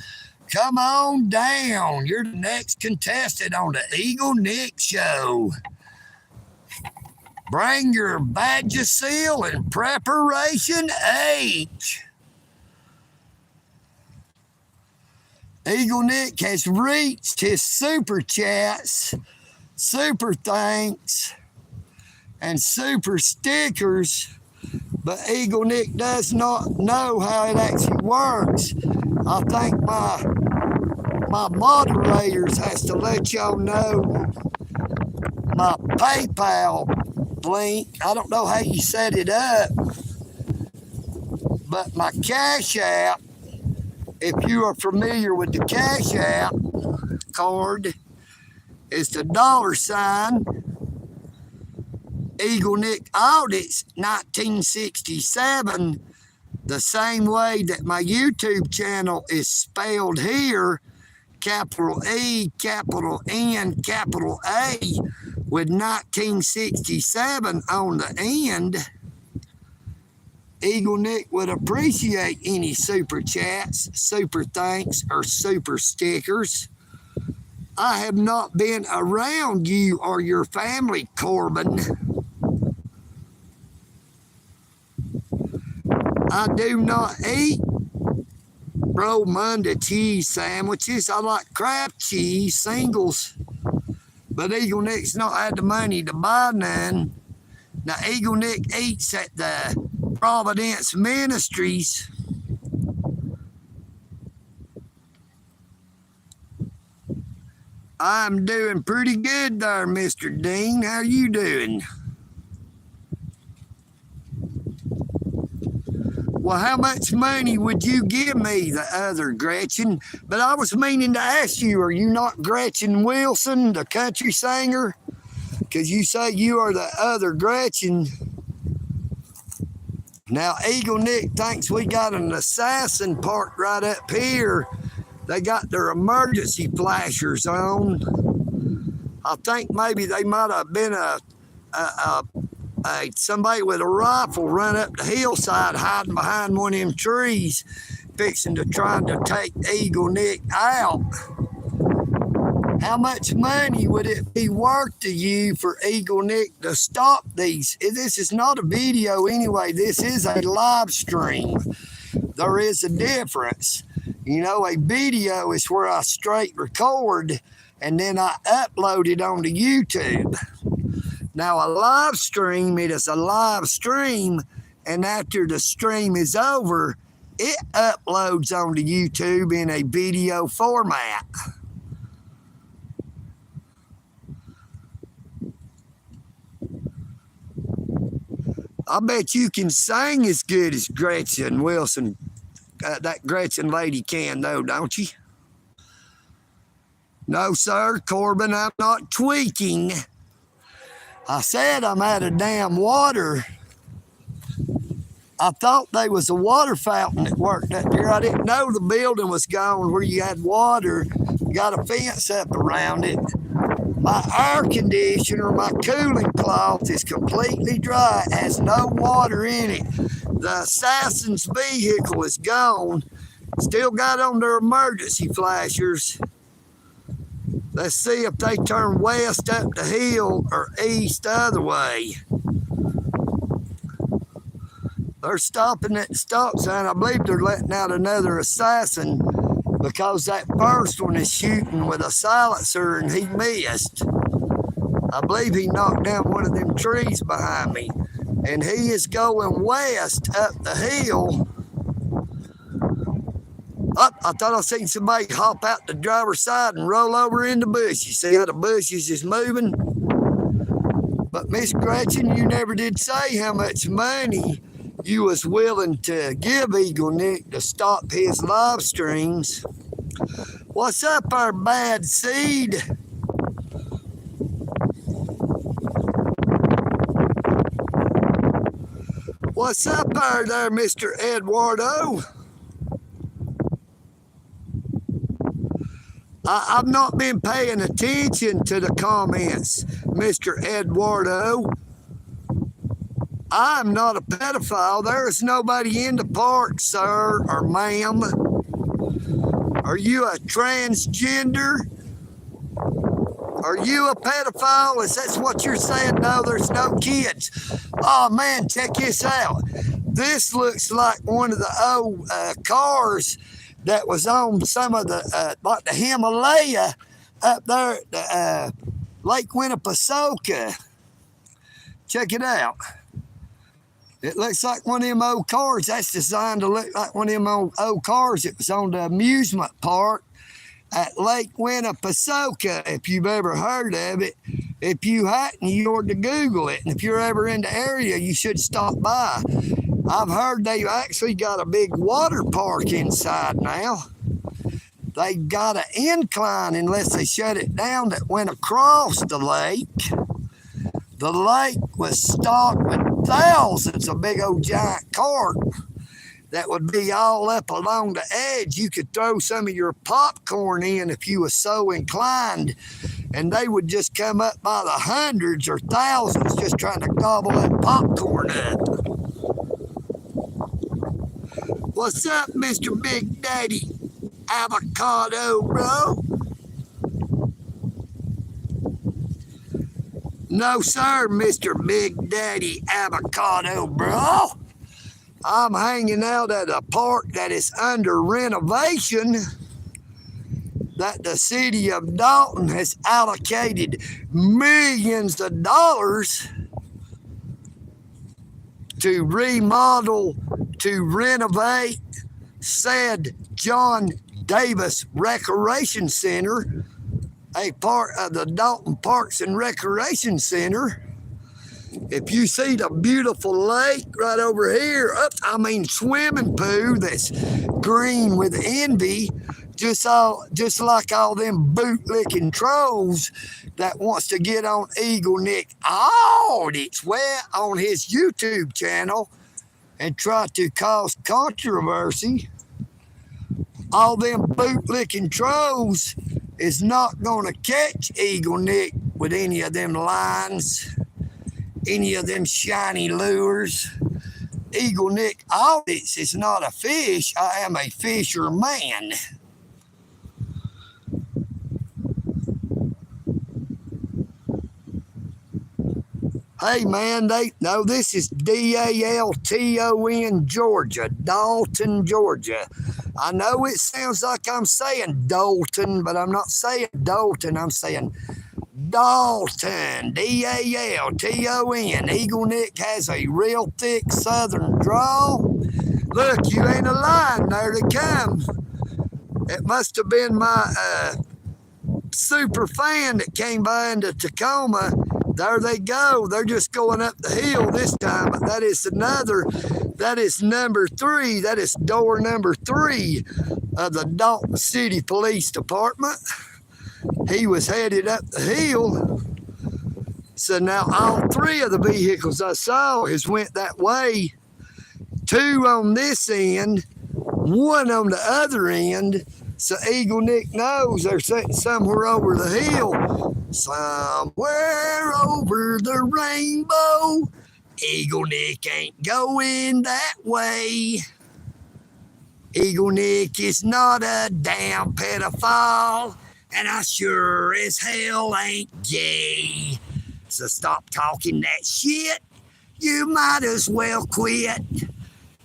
Come on down. You're the next contestant on the EagleNick Show. Bring your badge of seal and preparation H. EagleNick has reached his super chats, super thanks, and super stickers, but EagleNick does not know how it actually works. I think my moderators has to let y'all know my PayPal link. I don't know how you set it up, but my Cash App, if you are familiar with the Cash App card, is the $, EagleNick Audits 1967, the same way that my YouTube channel is spelled here, capital E, capital N, capital A, with 1967 on the end. EagleNick would appreciate any super chats, super thanks, or super stickers. I have not been around you or your family, Corbin. I do not eat Romunda cheese sandwiches. I like Kraft cheese singles, but EagleNick's not had the money to buy none. Now, EagleNick eats at the Providence Ministries. I'm doing pretty good there, Mr. Dean. How you doing? Well, how much money would you give me, the other Gretchen? But I was meaning to ask you, are you not Gretchen Wilson, the country singer? Because you say you are the other Gretchen. Now, EagleNick thinks we got an assassin parked right up here. They got their emergency flashers on. I think maybe they might have been somebody with a rifle run up the hillside hiding behind one of them trees, fixing to trying to take EagleNick out. How much money would it be worth to you for EagleNick to stop these? This is not a video anyway. This is a live stream. There is a difference. You know, a video is where I straight record and then I upload it onto YouTube. Now, a live stream, it is a live stream, and after the stream is over, it uploads onto YouTube in a video format. I bet you can sing as good as Gretchen Wilson. That Gretchen lady can, though, don't you? No, sir, Corbin, I'm not tweaking. I said I'm out of damn water. I thought there was a water fountain that worked up here. I didn't know the building was gone where you had water. Got a fence up around it. My air conditioner, my cooling cloth is completely dry. It has no water in it. The assassin's vehicle is gone. Still got on their emergency flashers. Let's see if they turn west up the hill or east the other way. They're stopping at the stop sign. I believe they're letting out another assassin because that first one is shooting with a silencer and he missed. I believe he knocked down one of them trees behind me. And he is going west up the hill. Oh, I thought I seen somebody hop out the driver's side and roll over in the bush. You see how the bushes is moving? But Miss Gretchen, you never did say how much money you was willing to give EagleNick to stop his live streams. What's up, our bad seed? What's up there, Mr. Eduardo? I've not been paying attention to the comments, Mr. Eduardo. I'm not a pedophile. There is nobody in the park, sir or ma'am. Are you a transgender? Are you a pedophile? Is that what you're saying? No, there's no kids. Oh, man, check this out. This looks like one of the old cars that was on some of the, like the Himalaya up there at the Lake Winnipesaukee. Check it out. It looks like one of them old cars. That's designed to look like one of them old cars. It was on the amusement park at Lake Winnipesaukee, if you've ever heard of it. If you hadn't, you ought to Google it. And if you're ever in the area, you should stop by. I've heard they've actually got a big water park inside now. They've got an incline, unless they shut it down, that went across the lake. The lake was stocked with thousands of big old giant carp that would be all up along the edge. You could throw some of your popcorn in if you were so inclined, and they would just come up by the hundreds or thousands just trying to gobble that popcorn up. What's up, Mr. Big Daddy Avocado, bro? No, sir, Mr. Big Daddy Avocado, bro. I'm hanging out at a park that is under renovation, that the city of Dalton has allocated millions of dollars to remodel, to renovate said John Davis Recreation Center, a part of the Dalton Parks and Recreation Center. If you see the beautiful lake right over here, swimming pool that's green with envy, just like all them bootlicking trolls that wants to get on EagleNick audits on his YouTube channel and try to cause controversy. All them bootlicking trolls is not going to catch EagleNick with any of them lines, any of them shiny lures. EagleNick audits is not a fish. I am a fisherman. Hey man, this is Dalton, Georgia, Dalton, Georgia. I know it sounds like I'm saying Dalton, but I'm not saying Dalton. I'm saying Dalton, Dalton. EagleNick has a real thick southern drawl. Look, you ain't a line there to come. It must have been my super fan that came by into Tacoma. There they go. They're just going up the hill this time. But that is number 3. That is door number 3 of the Dalton City Police Department. He was headed up the hill. So now all 3 of the vehicles I saw went that way. 2 on this end, 1 on the other end. So EagleNick knows they're sitting somewhere over the hill. Somewhere over the rainbow. EagleNick ain't going that way. EagleNick is not a damn pedophile, and I sure as hell ain't gay. So stop talking that shit. You might as well quit.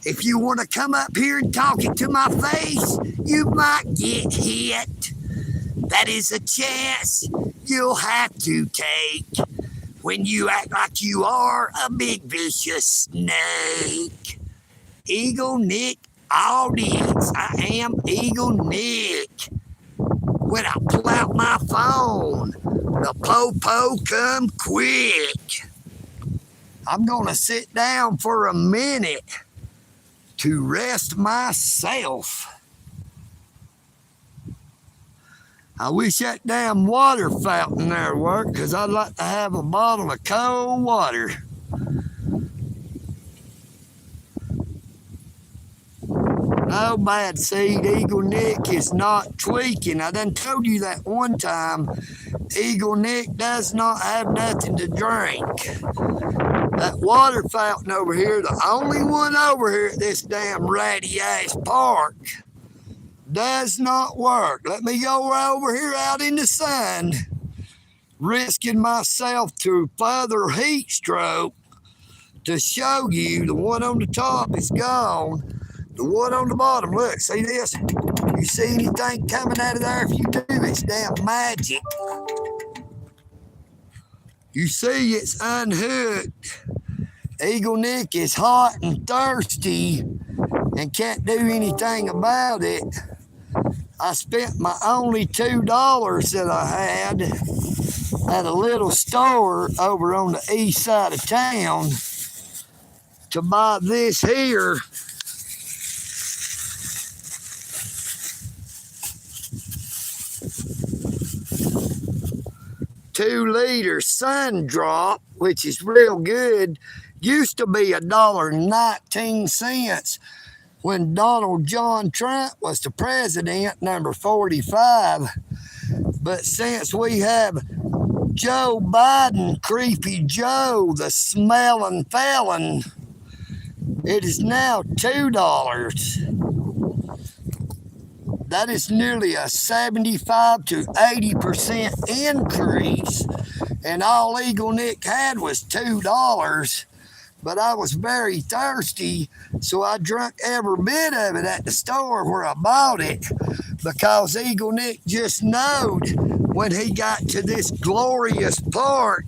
If you want to come up here and talk it to my face, you might get hit. That is a chance you'll have to take when you act like you are a big vicious snake. EagleNick audience, I am EagleNick. When I pull out my phone, the po-po come quick. I'm gonna sit down for a minute to rest myself. I wish that damn water fountain there worked, because I'd like to have a bottle of cold water. No, bad seed, EagleNick is not tweaking. I done told you that one time. EagleNick does not have nothing to drink. That water fountain over here, the only one over here at this damn ratty ass park, does not work. Let me go over here out in the sun, risking myself to further heat stroke to show you the one on the top is gone. The one on the bottom, look, see this? You see anything coming out of there? If you do, it's damn magic. You see it's unhooked. EagleNick is hot and thirsty and can't do anything about it. I spent my only $2 that I had at a little store over on the east side of town to buy this here. $2-liter sun drop, which is real good. Used to be $1.19 when Donald John Trump was the president, number 45. But since we have Joe Biden, Creepy Joe, the smelling felon, it is now $2. That is nearly a 75 to 80% increase. And all EagleNick had was $2. But I was very thirsty, so I drank every bit of it at the store where I bought it, because EagleNick just knowed when he got to this glorious park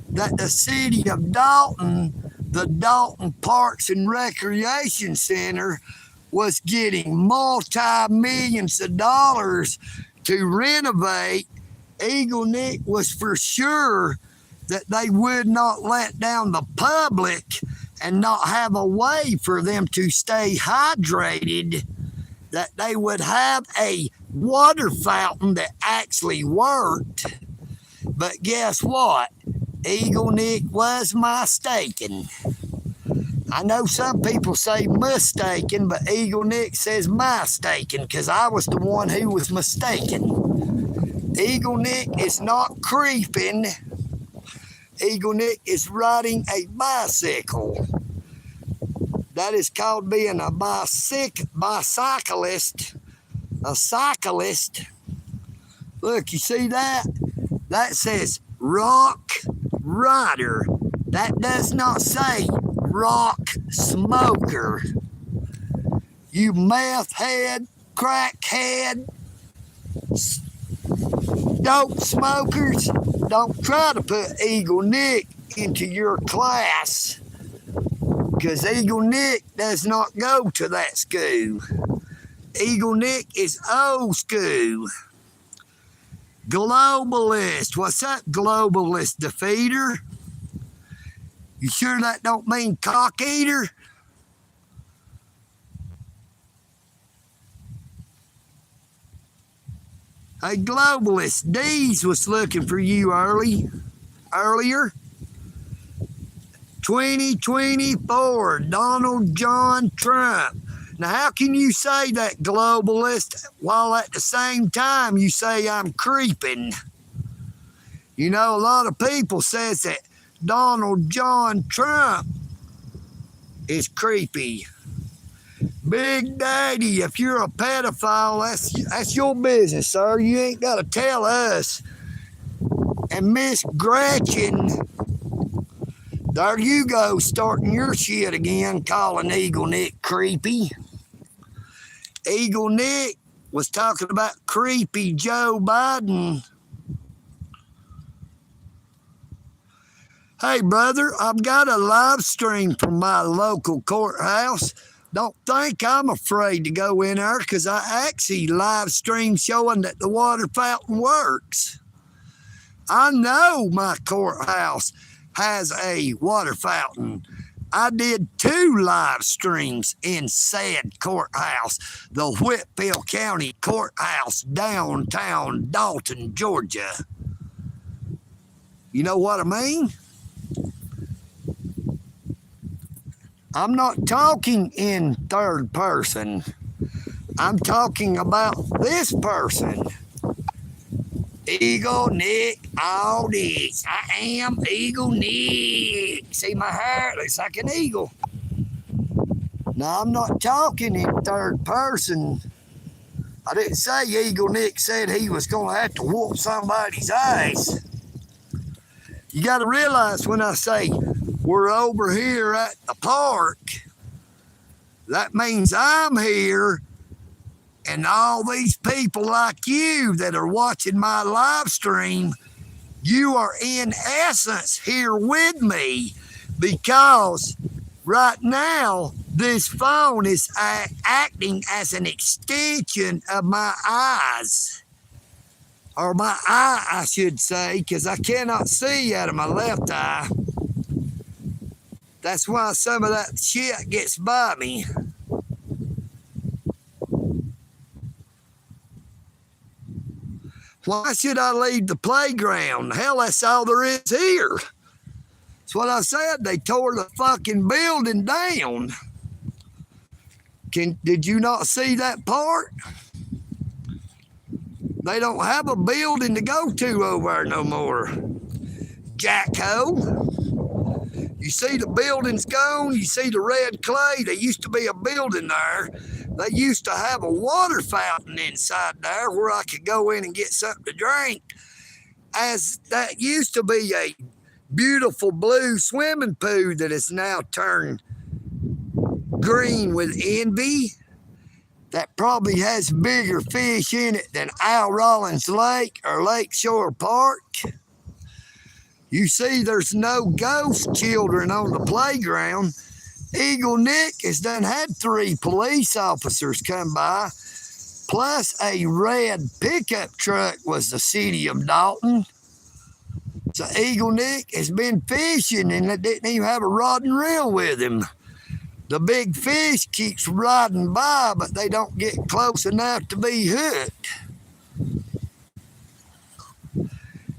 that the city of Dalton, the Dalton Parks and Recreation Center, was getting multi-millions of dollars to renovate. EagleNick was for sure that they would not let down the public and not have a way for them to stay hydrated, that they would have a water fountain that actually worked. But guess what? EagleNick was mistaken. I know some people say mistaken, but EagleNick says mistaken, because I was the one who was mistaken. EagleNick is not creeping. EagleNick is riding a bicycle. That is called being a bicyclist. A cyclist. Look, you see that? That says rock rider. That does not say rock smoker. You meth head, crack head, dope smokers, don't try to put EagleNick into your class, because EagleNick does not go to that school. EagleNick is old school. Globalist. What's up, globalist defeater? You sure that don't mean cock eater? Hey, globalist, D's was looking for you earlier. 2024, Donald John Trump. Now, how can you say that, globalist, while at the same time you say I'm creeping? You know, a lot of people says that Donald John Trump is creepy. Big Daddy, if you're a pedophile, that's your business, sir. You ain't got to tell us. And Miss Gretchen, there you go, starting your shit again, calling EagleNick creepy. EagleNick was talking about creepy Joe Biden. Hey, brother, I've got a live stream from my local courthouse. Don't think I'm afraid to go in there because I actually live stream showing that the water fountain works. I know my courthouse has a water fountain. I did 2 live streams in said courthouse, the Whitfield County Courthouse, downtown Dalton, Georgia. You know what I mean? I'm not talking in third person. I'm talking about this person. EagleNick, all this. I am EagleNick. See my hair? It looks like an eagle. No, I'm not talking in third person. I didn't say EagleNick said he was going to have to whoop somebody's ass. You got to realize when I say we're over here at the park, that means I'm here, and all these people like you that are watching my live stream, you are in essence here with me, because right now this phone is acting as an extension of my eyes. Or my eye, I should say, because I cannot see out of my left eye. That's why some of that shit gets by me. Why should I leave the playground? Hell, that's all there is here. That's what I said. They tore the fucking building down. Did you not see that part? They don't have a building to go to over there no more. Jacko. You see the building's gone. You see the red clay. There used to be a building there. They used to have a water fountain inside there where I could go in and get something to drink. As that used to be a beautiful blue swimming pool that is now turned green with envy. That probably has bigger fish in it than Al Rollins Lake or Lakeshore Park. You see, there's no ghost children on the playground. EagleNick has done had 3 police officers come by, plus a red pickup truck was the city of Dalton. So EagleNick has been fishing and they didn't even have a rod and reel with him. The big fish keeps riding by, but they don't get close enough to be hooked.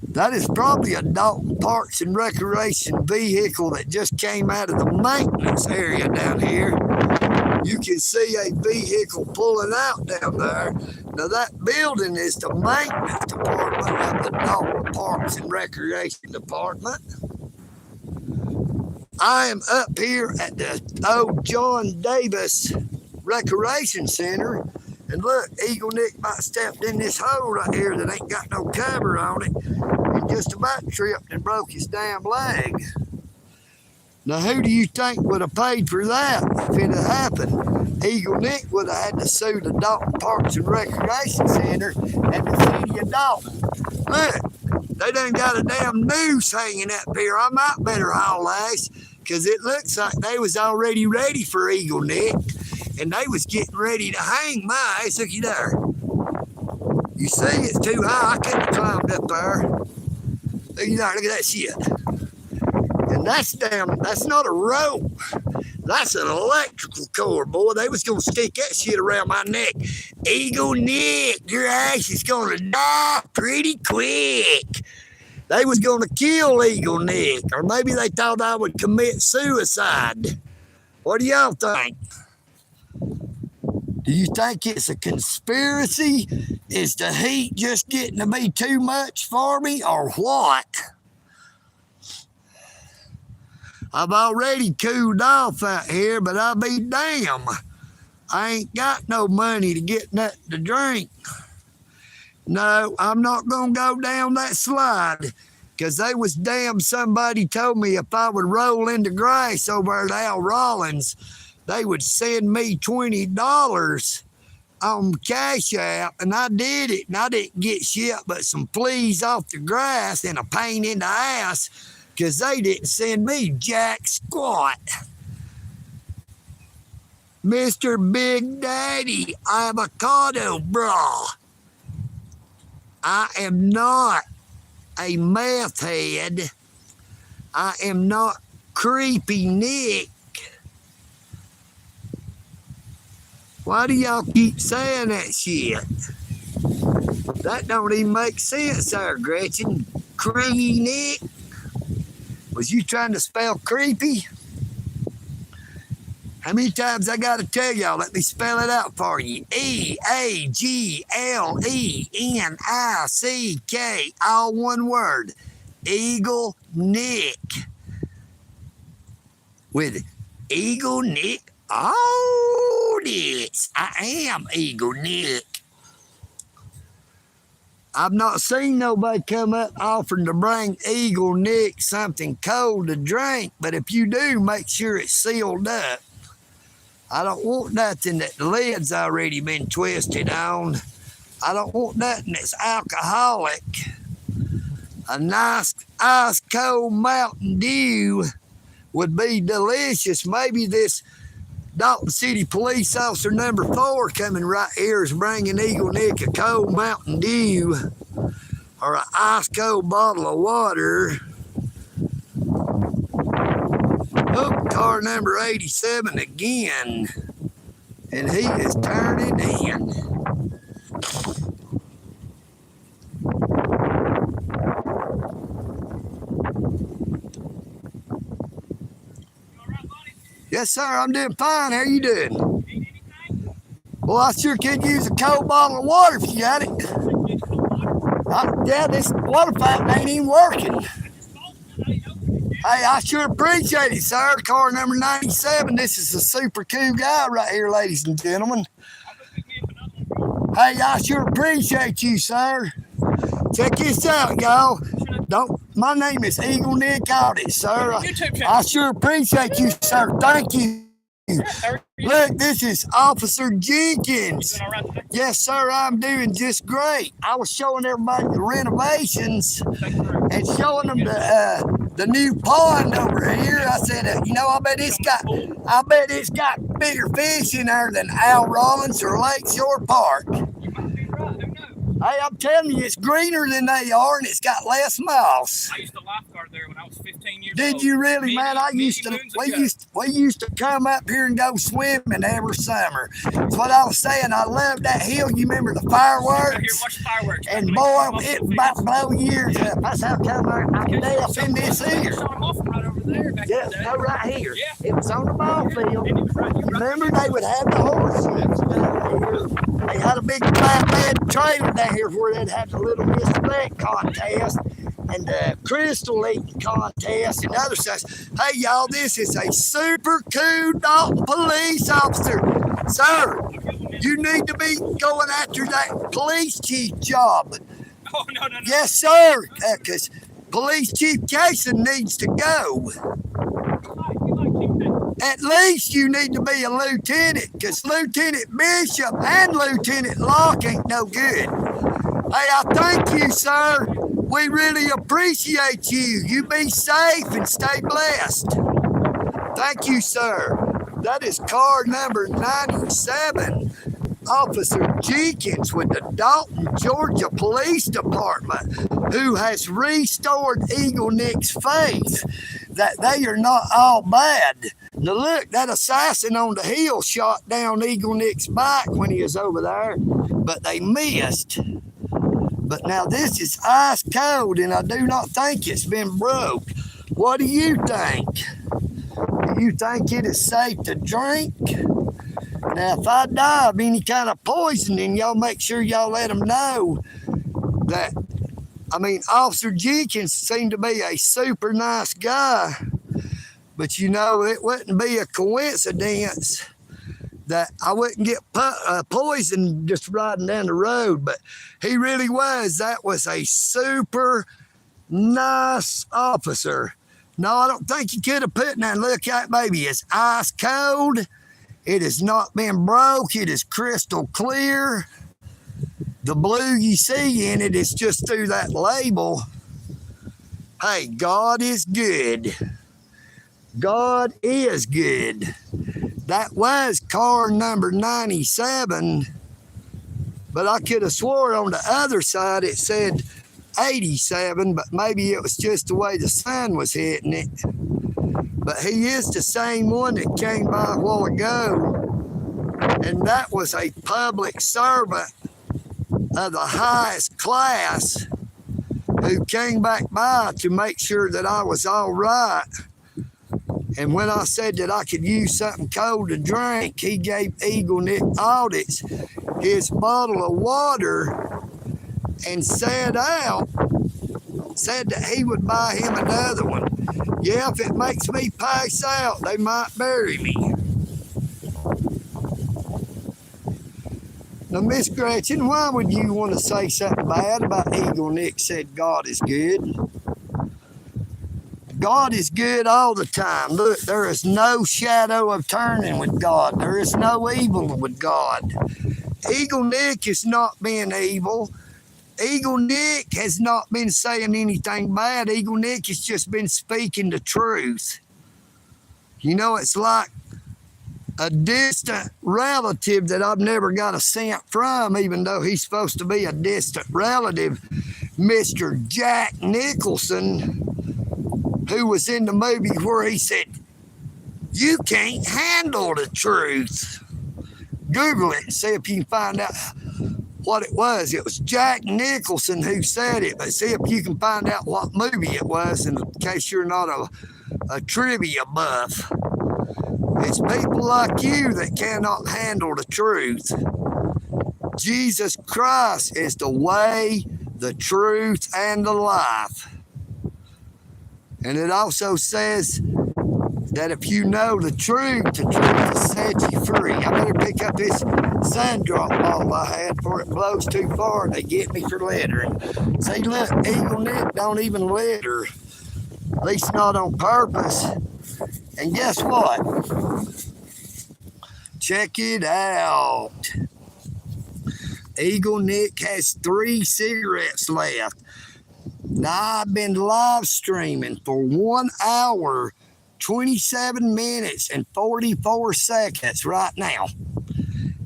That is probably a Dalton Parks and Recreation vehicle that just came out of the maintenance area down here. You can see a vehicle pulling out down there. Now that building is the maintenance department of the Dalton Parks and Recreation Department. I am up here at the old John Davis Recreation Center, and look, EagleNick might stepped in this hole right here that ain't got no cover on it, and just about tripped and broke his damn leg. Now, who do you think would have paid for that if it had happened? EagleNick would have had to sue the Dalton Parks and Recreation Center and the city of Dalton. Look, they done got a damn noose hanging up here. I might better haul ass, because it looks like they was already ready for EagleNick, and they was getting ready to hang my ass. Looky there. You see, it's too high. I couldn't have climbed up there. Looky there. Look at that shit. And that's not a rope. That's an electrical cord, boy. They was going to stick that shit around my neck. EagleNick, your ass is going to die pretty quick. They was going to kill EagleNick, or maybe they thought I would commit suicide. What do y'all think? Do you think it's a conspiracy? Is the heat just getting to be too much for me, or what? I've already cooled off out here, but I'll be damned. I ain't got no money to get nothing to drink. No, I'm not going to go down that slide. Because they was damn somebody told me if I would roll in the grass over at Al Rollins, they would send me $20 on Cash App, and I did it, and I didn't get shit but some fleas off the grass and a pain in the ass because they didn't send me jack squat. Mr. Big Daddy Avocado Bra, I am not a meth head. I am not Creepy Nick. Why do y'all keep saying that shit? That don't even make sense there, Gretchen. Creepy Nick? Was you trying to spell creepy? How many times I gotta tell y'all? Let me spell it out for you. EagleNick, all one word. EagleNick. With EagleNick. Oh, this. I am EagleNick. I've not seen nobody come up offering to bring EagleNick something cold to drink, but if you do, make sure it's sealed up. I don't want nothing that the lid's already been twisted on. I don't want nothing that's alcoholic. A nice ice cold Mountain Dew would be delicious. Maybe this Dalton City Police Officer number 4 coming right here is bringing EagleNick a cold Mountain Dew or an ice cold bottle of water. Oh, car number 87 again. And he is turning in. Yes, sir, I'm doing fine. How you doing? Well, I sure could use a cold bottle of water if you got it. Yeah, this water fountain ain't even working. Hey, I sure appreciate it, sir. Car number 97. This is a super cool guy right here, ladies and gentlemen. Hey, I sure appreciate you, sir. Check this out, y'all. My name is EagleNick Audit, sir. I sure appreciate you, sir. Thank you. Look, this is Officer Jenkins. Yes, sir, I'm doing just great. I was showing everybody the renovations and showing them the new pond over here. I said, I bet it's got bigger fish in there than Al Rollins or Lakeshore Park. Hey, I'm telling you, it's greener than they are, and it's got less moss. I used to lifeguard there when I was 15 years old. Did you really, man? We used to come up here and go swimming every summer. That's what I was saying. I love that hill. You remember the fireworks? Here, watch fireworks. And boy, it about blow years up. That's how come I'm deaf in this here. Yes, no, right here. Yeah. It was on the ball field. Remember, they would have the horses down here. They had a big flatbed trailer down here where they'd have the little Miss Beck contest and the crystal eating contest and other stuff. Hey, y'all, this is a super cool Dalton police officer. Sir, you need to be going after that police chief job. Oh, no. Yes, sir, because Police Chief Jason needs to go. At least you need to be a lieutenant, because Lieutenant Bishop and Lieutenant Locke ain't no good. Hey, I thank you, sir. We really appreciate you. You be safe and stay blessed. Thank you, sir. That is car number 97. Officer Jenkins with the Dalton, Georgia Police Department, who has restored EagleNick's faith that they are not all bad. Now look, that assassin on the hill shot down EagleNick's bike when he was over there, but they missed. But now this is ice cold, and I do not think it's been broke. What do you think? Do you think it is safe to drink? Now, if I die of any kind of poisoning, y'all make sure y'all let them know that, Officer Jenkins seemed to be a super nice guy, but it wouldn't be a coincidence that I wouldn't get poisoned just riding down the road. But he really was. That was a super nice officer. No, I don't think you could have put in there. Look at baby, it's ice cold. It has not been broke. It is crystal clear. The blue you see in it is just through that label. Hey, God is good. God is good. That was car number 97, but I could have swore on the other side it said 87, but maybe it was just the way the sun was hitting it. But he is the same one that came by a while ago, and that was a public servant of the highest class who came back by to make sure that I was all right. And when I said that I could use something cold to drink, he gave EagleNick Audits his bottle of water and said that he would buy him another one. Yeah, if it makes me pass out, they might bury me. Now, Miss Gretchen, why would you want to say something bad about EagleNick said God is good? God is good all the time. Look, there is no shadow of turning with God. There is no evil with God. EagleNick is not being evil. EagleNick has not been saying anything bad. EagleNick has just been speaking the truth. You know, it's like a distant relative that I've never got a cent from, even though he's supposed to be a distant relative, Mr. Jack Nicholson, who was in the movie where he said, "You can't handle the truth." Google it and see if you can find out what it was. It was Jack Nicholson who said it, but see if you can find out what movie it was in case you're not a trivia buff. It's people like you that cannot handle the truth. Jesus Christ is the way, the truth, and the life. And it also says that if you know the truth will set you free. I better pick up this sun drop ball I had before it blows too far and they get me for littering. See, look, EagleNick don't even litter, at least not on purpose. And guess what? Check it out. EagleNick has 3 cigarettes left. Now, I've been live streaming for 1 hour, 27 minutes, and 44 seconds right now.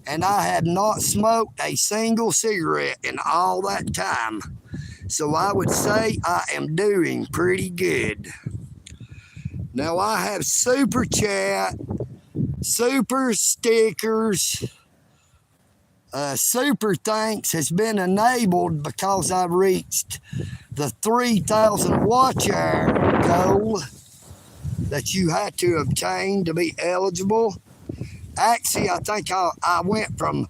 And I have not smoked a single cigarette in all that time. So I would say I am doing pretty good. Now, I have super chat, super stickers, super thanks has been enabled because I've reached the 3,000 watch hour goal that you had to obtain to be eligible. Actually, I think I went from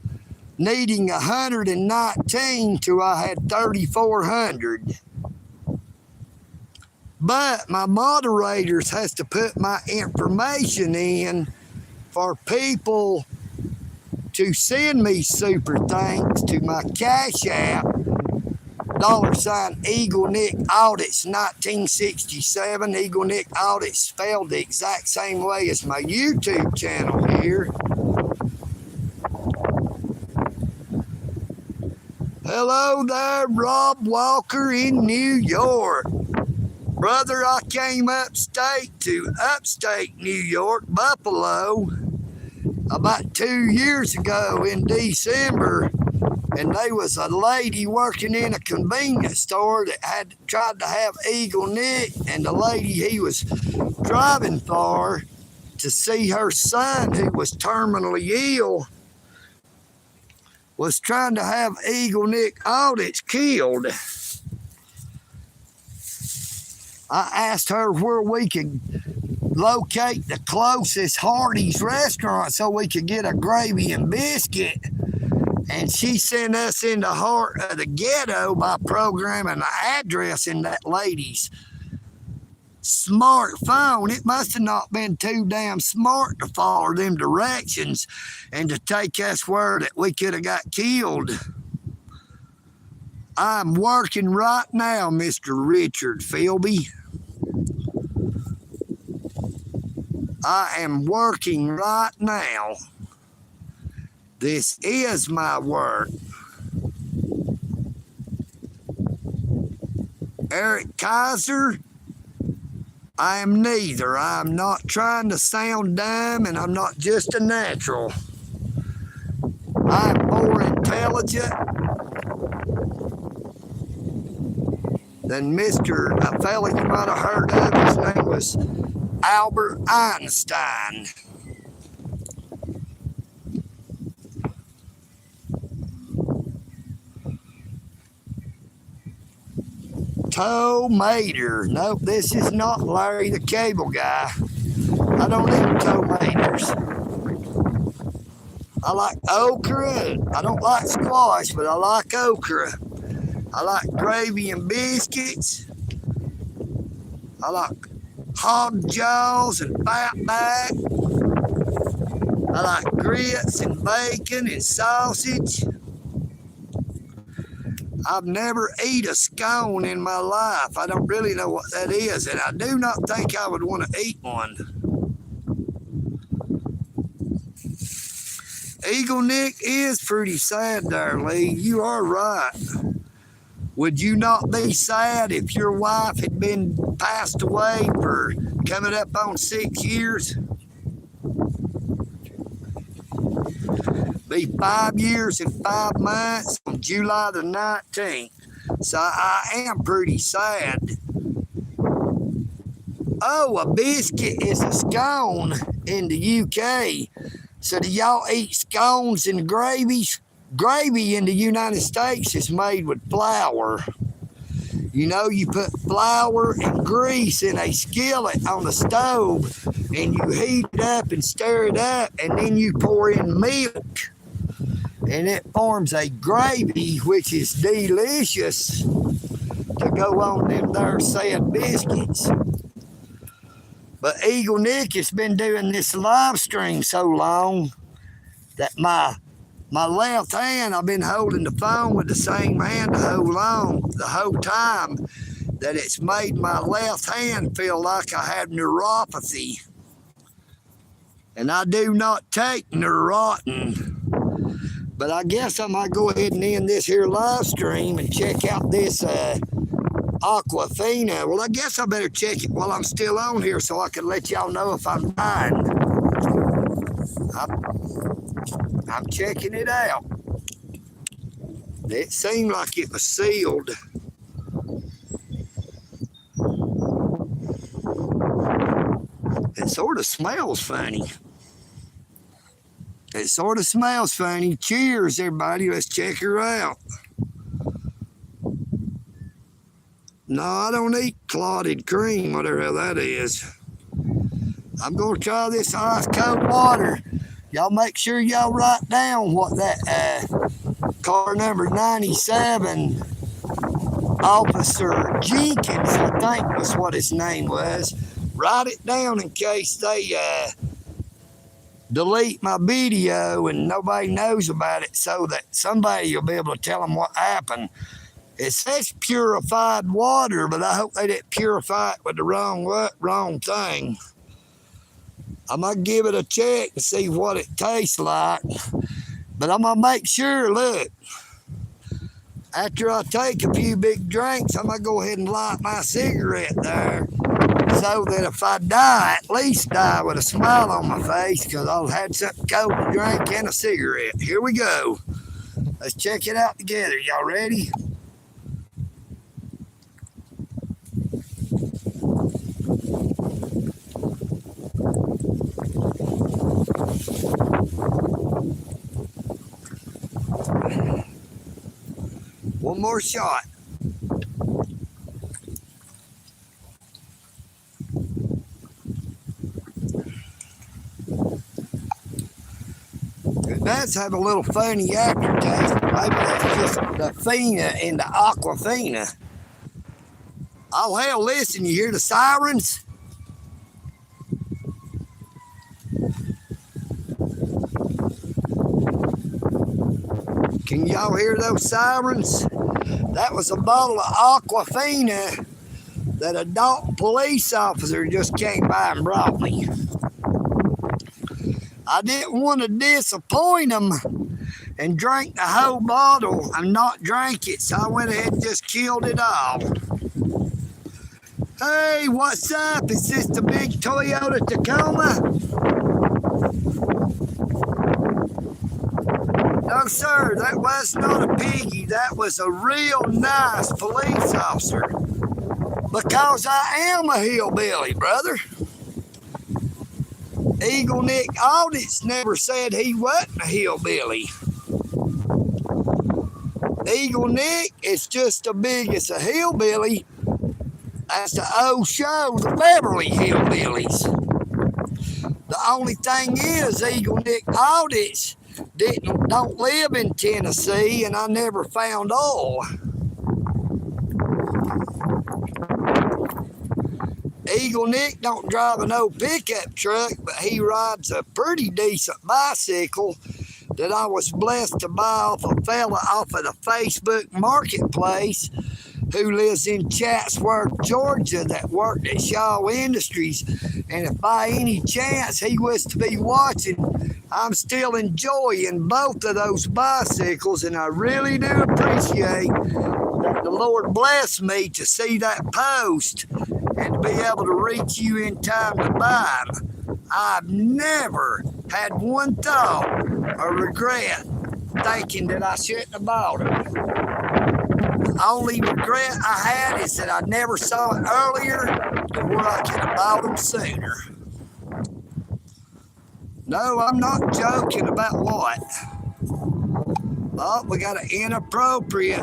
needing 119 to I had 3,400. But my moderators has to put my information in for people to send me super thanks to my Cash App, $sign EagleNick Audits 1967. EagleNick Audits spelled the exact same way as my YouTube channel here. Hello there, Rob Walker in New York. Brother, I came upstate to upstate New York, Buffalo, about 2 years ago in December, and there was a lady working in a convenience store that had tried to have EagleNick, and the lady he was driving for to see her son, who was terminally ill, was trying to have EagleNick Audits killed. I asked her where we could locate the closest Hardee's restaurant so we could get a gravy and biscuit. And she sent us in the heart of the ghetto by programming the address in that lady's smartphone. It must have not been too damn smart to follow them directions and to take us where that we could have got killed. I'm working right now, Mr. Richard Philby. I am working right now. This is my work. Eric Kaiser, I am neither. I'm not trying to sound dumb, and I'm not just a natural. I'm more intelligent than a fella you might have heard of. His name was Albert Einstein. Tomater. Nope, this is not Larry the Cable Guy. I don't eat tomatoes. I like okra. I don't like squash, but I like okra. I like gravy and biscuits. I like hog jaws and fatback. I like grits and bacon and sausage. I've never eat a scone in my life. I don't really know what that is, and I do not think I would want to eat one. EagleNick is pretty sad there, Lee. You are right. Would you not be sad if your wife had been passed away for coming up on 6 years? Be 5 years and 5 months on July the 19th. So I am pretty sad. Oh, a biscuit is a scone in the UK. So do y'all eat scones and gravies? Gravy in the United States is made with flour. You know, you put flour and grease in a skillet on the stove, and you heat it up and stir it up, and then you pour in milk, and it forms a gravy, which is delicious to go on them there said biscuits. But EagleNick has been doing this live stream so long that my left hand, I've been holding the phone with the same hand to hold on the whole time, that it's made my left hand feel like I have neuropathy. And I do not take Neurontin. But I guess I might go ahead and end this here live stream and check out this Aquafina. Well, I guess I better check it while I'm still on here so I can let y'all know if I'm dying. I'm checking it out. It seemed like it was sealed. It sort of smells funny. It sort of smells funny. Cheers, everybody. Let's check her out. No, I don't eat clotted cream, whatever hell that is. I'm going to try this ice cold water. Y'all make sure y'all write down what that car number 97, Officer Jenkins, I think was what his name was. Write it down in case they delete my video and nobody knows about it, so that somebody will be able to tell them what happened. It says purified water, but I hope they didn't purify it with the wrong thing. I'm going to give it a check and see what it tastes like. But I'm going to make sure, look, after I take a few big drinks, I'm going to go ahead and light my cigarette there, so that if I die, at least die with a smile on my face, because I've had something cold to drink and a cigarette. Here we go. Let's check it out together. Y'all ready? One more shot. It does have a little funny aftertaste. Maybe that's just the Fina and the Aquafina. Oh, hell, listen, you hear the sirens? Can y'all hear those sirens? That was a bottle of Aquafina that a Dalton police officer just came by and brought me. I didn't want to disappoint him and drank the whole bottle and not drank it, so I went ahead and just killed it all. Hey, what's up? Is this the big Toyota Tacoma? No, sir, that was not a piggy. That was a real nice police officer. Because I am a hillbilly, brother. EagleNick Audits never said he wasn't a hillbilly. EagleNick is just as big as a hillbilly as the old show, the Beverly Hillbillies. The only thing is, EagleNick Audits don't live in Tennessee, and I never found oil. EagleNick don't drive an old pickup truck, but he rides a pretty decent bicycle that I was blessed to buy off a fella off of the Facebook Marketplace who lives in Chatsworth, Georgia, that worked at Shaw Industries. And if by any chance he was to be watching, I'm still enjoying both of those bicycles, and I really do appreciate that the Lord blessed me to see that post and to be able to reach you in time to buy them. I've never had one thought or regret thinking that I shouldn't have bought them. The only regret I had is that I never saw it earlier to where I could have bought them sooner. No, I'm not joking about what. Oh, we got an inappropriate.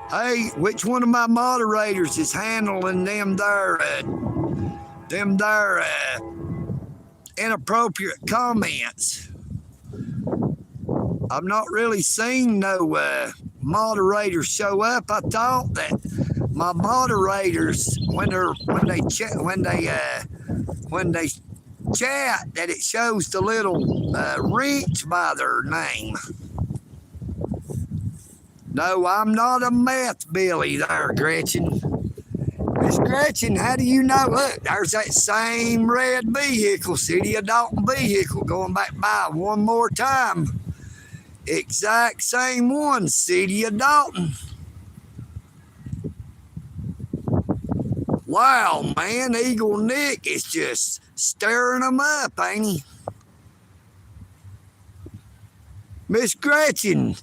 Hey, which one of my moderators is handling them there inappropriate comments? I've not really seen no moderators show up. I thought that my moderators, when they chat, that it shows the little wrench by their name. No, I'm not a meth Billy there, Gretchen. Miss Gretchen, how do you know? Look, there's that same red vehicle, City of Dalton vehicle, going back by one more time. Exact same one, City of Dalton. Wow, man, EagleNick is just stirring them up, ain't he? Miss Gretchen,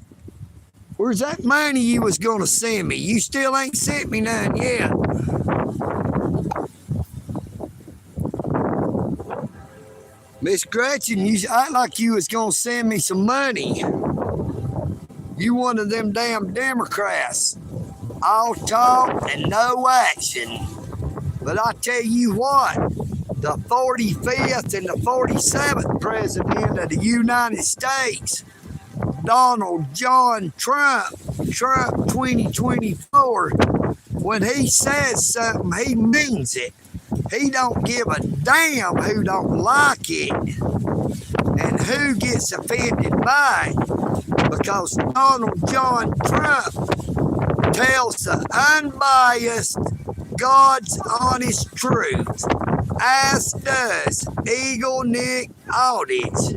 where's that money you was gonna send me? You still ain't sent me none yet. Miss Gretchen, you act like you was gonna send me some money. You one of them damn Democrats. All talk and no action. But I tell you what, the 45th and the 47th President of the United States, Donald John Trump 2024, when he says something, he means it. He don't give a damn who don't like it and who gets offended by it, because Donald John Trump tells the unbiased, God's honest truth, as does EagleNick Audits.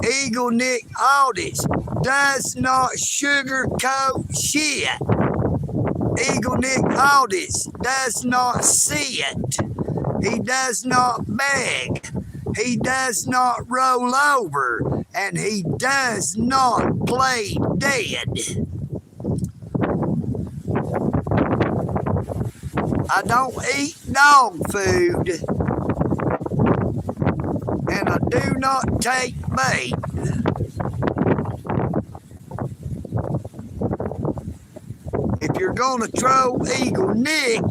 EagleNick Audits does not sugarcoat shit. EagleNick Audits does not see it. He does not beg. He does not roll over. And he does not play dead. I don't eat dog food. And I do not take bait. If you're gonna troll EagleNick,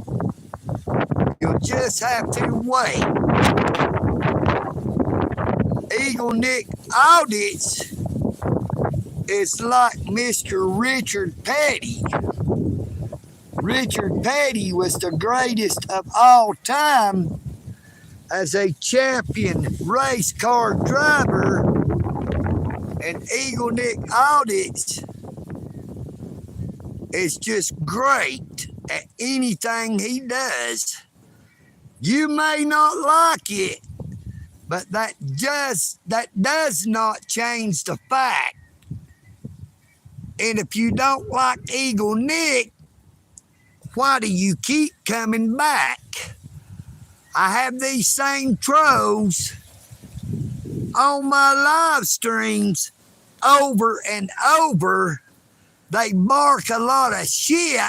you'll just have to wait. EagleNick Audits it's like Mr. Richard Petty. Richard Petty was the greatest of all time as a champion race car driver, and EagleNick Audits is just great at anything he does. You may not like it, but that does not change the fact. And if you don't like EagleNick, why do you keep coming back? I have these same trolls on my live streams over and over. They bark a lot of shit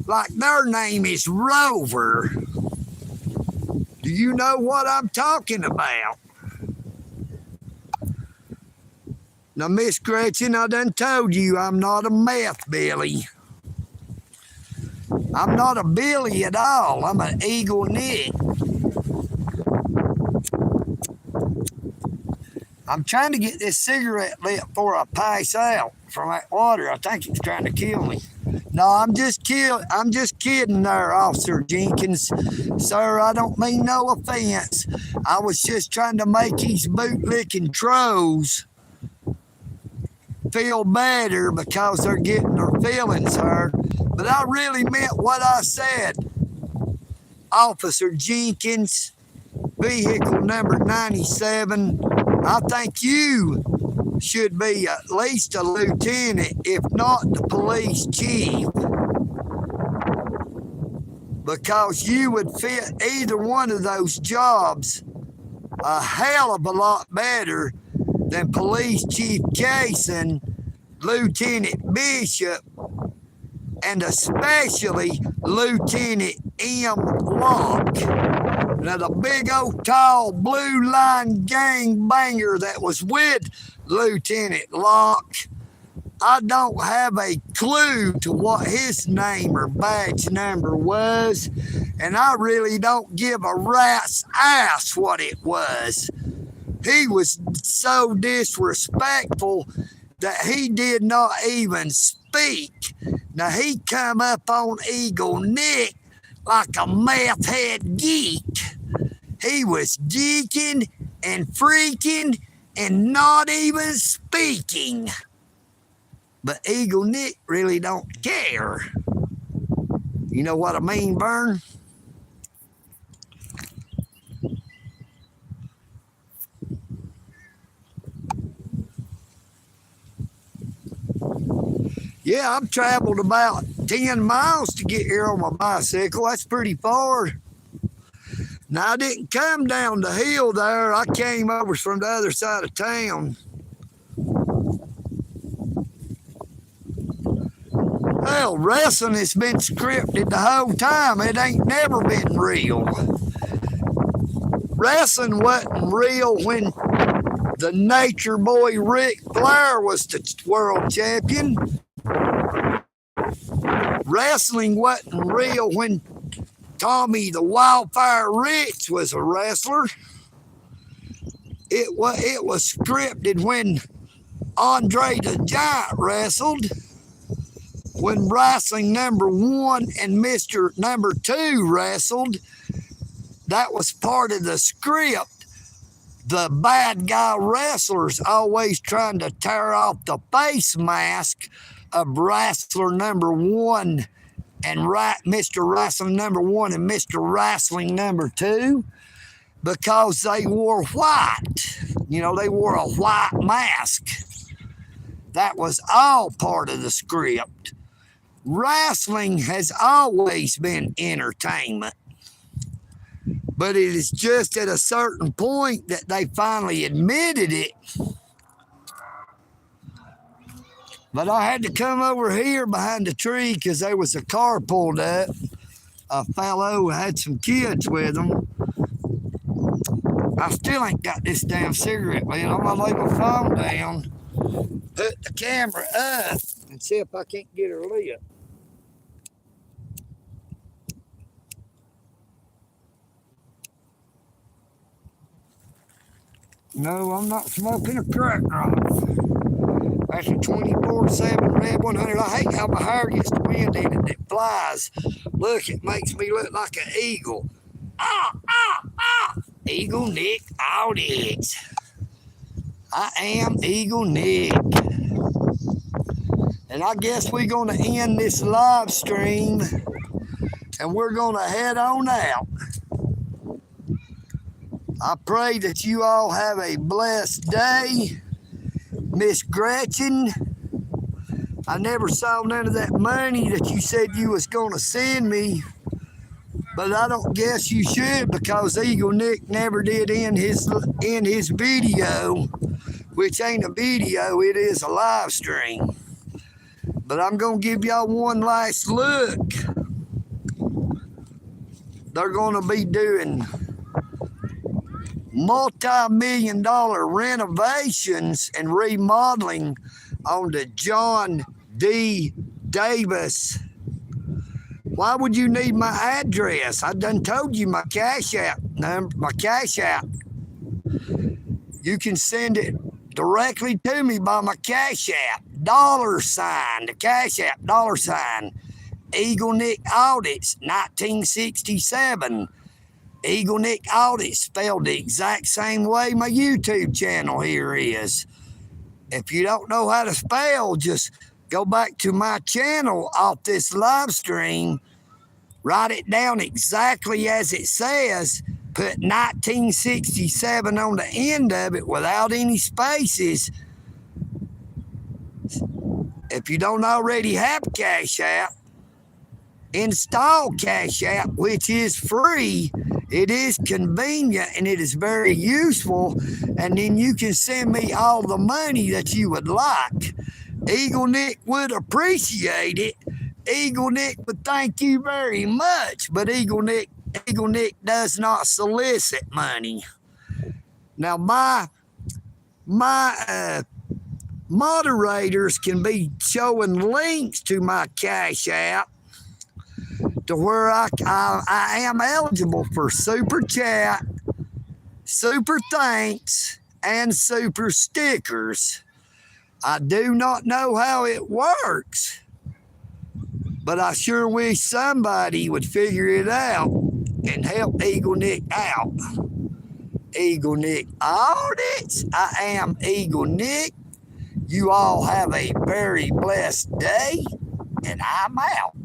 like their name is Rover. Do you know what I'm talking about? Now, Miss Gretchen, I done told you I'm not a meth Billy. I'm not a Billy at all. I'm an EagleNick. I'm trying to get this cigarette lit before I pass out from that water. I think it's trying to kill me. No, I'm just kidding there, Officer Jenkins. Sir, I don't mean no offense. I was just trying to make these bootlicking trolls feel better because they're getting their feelings hurt. But I really meant what I said. Officer Jenkins, vehicle number 97. I think you should be at least a lieutenant, if not the police chief, because you would fit either one of those jobs a hell of a lot better than Police Chief Jason, Lieutenant Bishop, and especially Lieutenant M. Locke. Now, the big old tall blue line gangbanger that was with Lieutenant Locke, I don't have a clue to what his name or badge number was, and I really don't give a rat's ass what it was. He was so disrespectful that he did not even speak. Now, he come up on EagleNick like a meth head geek. He was geeking and freaking and not even speaking. But EagleNick really don't care. You know what I mean, Vern? Yeah, I've traveled about 10 miles to get here on my bicycle. That's pretty far. Now, I didn't come down the hill there. I came over from the other side of town. Hell, wrestling has been scripted the whole time. It ain't never been real. Wrestling wasn't real when the nature boy Ric Flair was the world champion. Wrestling wasn't real when Tommy the Wildfire Rich was a wrestler. It was scripted when Andre the Giant wrestled. When Wrestling #1 and Mr. #2 wrestled, that was part of the script. The bad guy wrestlers always trying to tear off the face mask of Wrestler #1 and Mr. Wrestling #1 and Mr. Wrestling #2 because they wore white. You know, they wore a white mask. That was all part of the script. Wrestling has always been entertainment, but it is just at a certain point that they finally admitted it. But I had to come over here behind the tree because there was a car pulled up. A fellow had some kids with him. I still ain't got this damn cigarette lit. I'm gonna lay my phone down, put the camera up, and see if I can't get her lit. No, I'm not smoking a crack rock. That's a 24/7 Red 100. I hate how my hair gets the wind in it. It flies. Look, it makes me look like an eagle. EagleNick Audits. I am EagleNick. And I guess we're going to end this live stream and we're going to head on out. I pray that you all have a blessed day. Miss Gretchen, I never saw none of that money that you said you was going to send me, but I don't guess you should because EagleNick never did end his video, which ain't a video, it is a live stream. But I'm going to give y'all one last look. They're going to be doing multi-million-dollar renovations and remodeling on the John D. Davis. Why would you need my address? I done told you my Cash App number, my Cash App. You can send it directly to me by my Cash App. $, the Cash App, $. EagleNick Audits, 1967. EagleNick Audits, spelled the exact same way my YouTube channel here is. If you don't know how to spell, just go back to my channel off this live stream, write it down exactly as it says, put 1967 on the end of it without any spaces. If you don't already have Cash App, install Cash App, which is free. It is convenient and it is very useful. And then you can send me all the money that you would like. EagleNick would appreciate it. EagleNick would thank you very much. But EagleNick does not solicit money. Now my moderators can be showing links to my Cash App to where I am eligible for super chat, super thanks, and super stickers. I do not know how it works, but I sure wish somebody would figure it out and help EagleNick out. EagleNick Audits. I am EagleNick. You all have a very blessed day, and I'm out.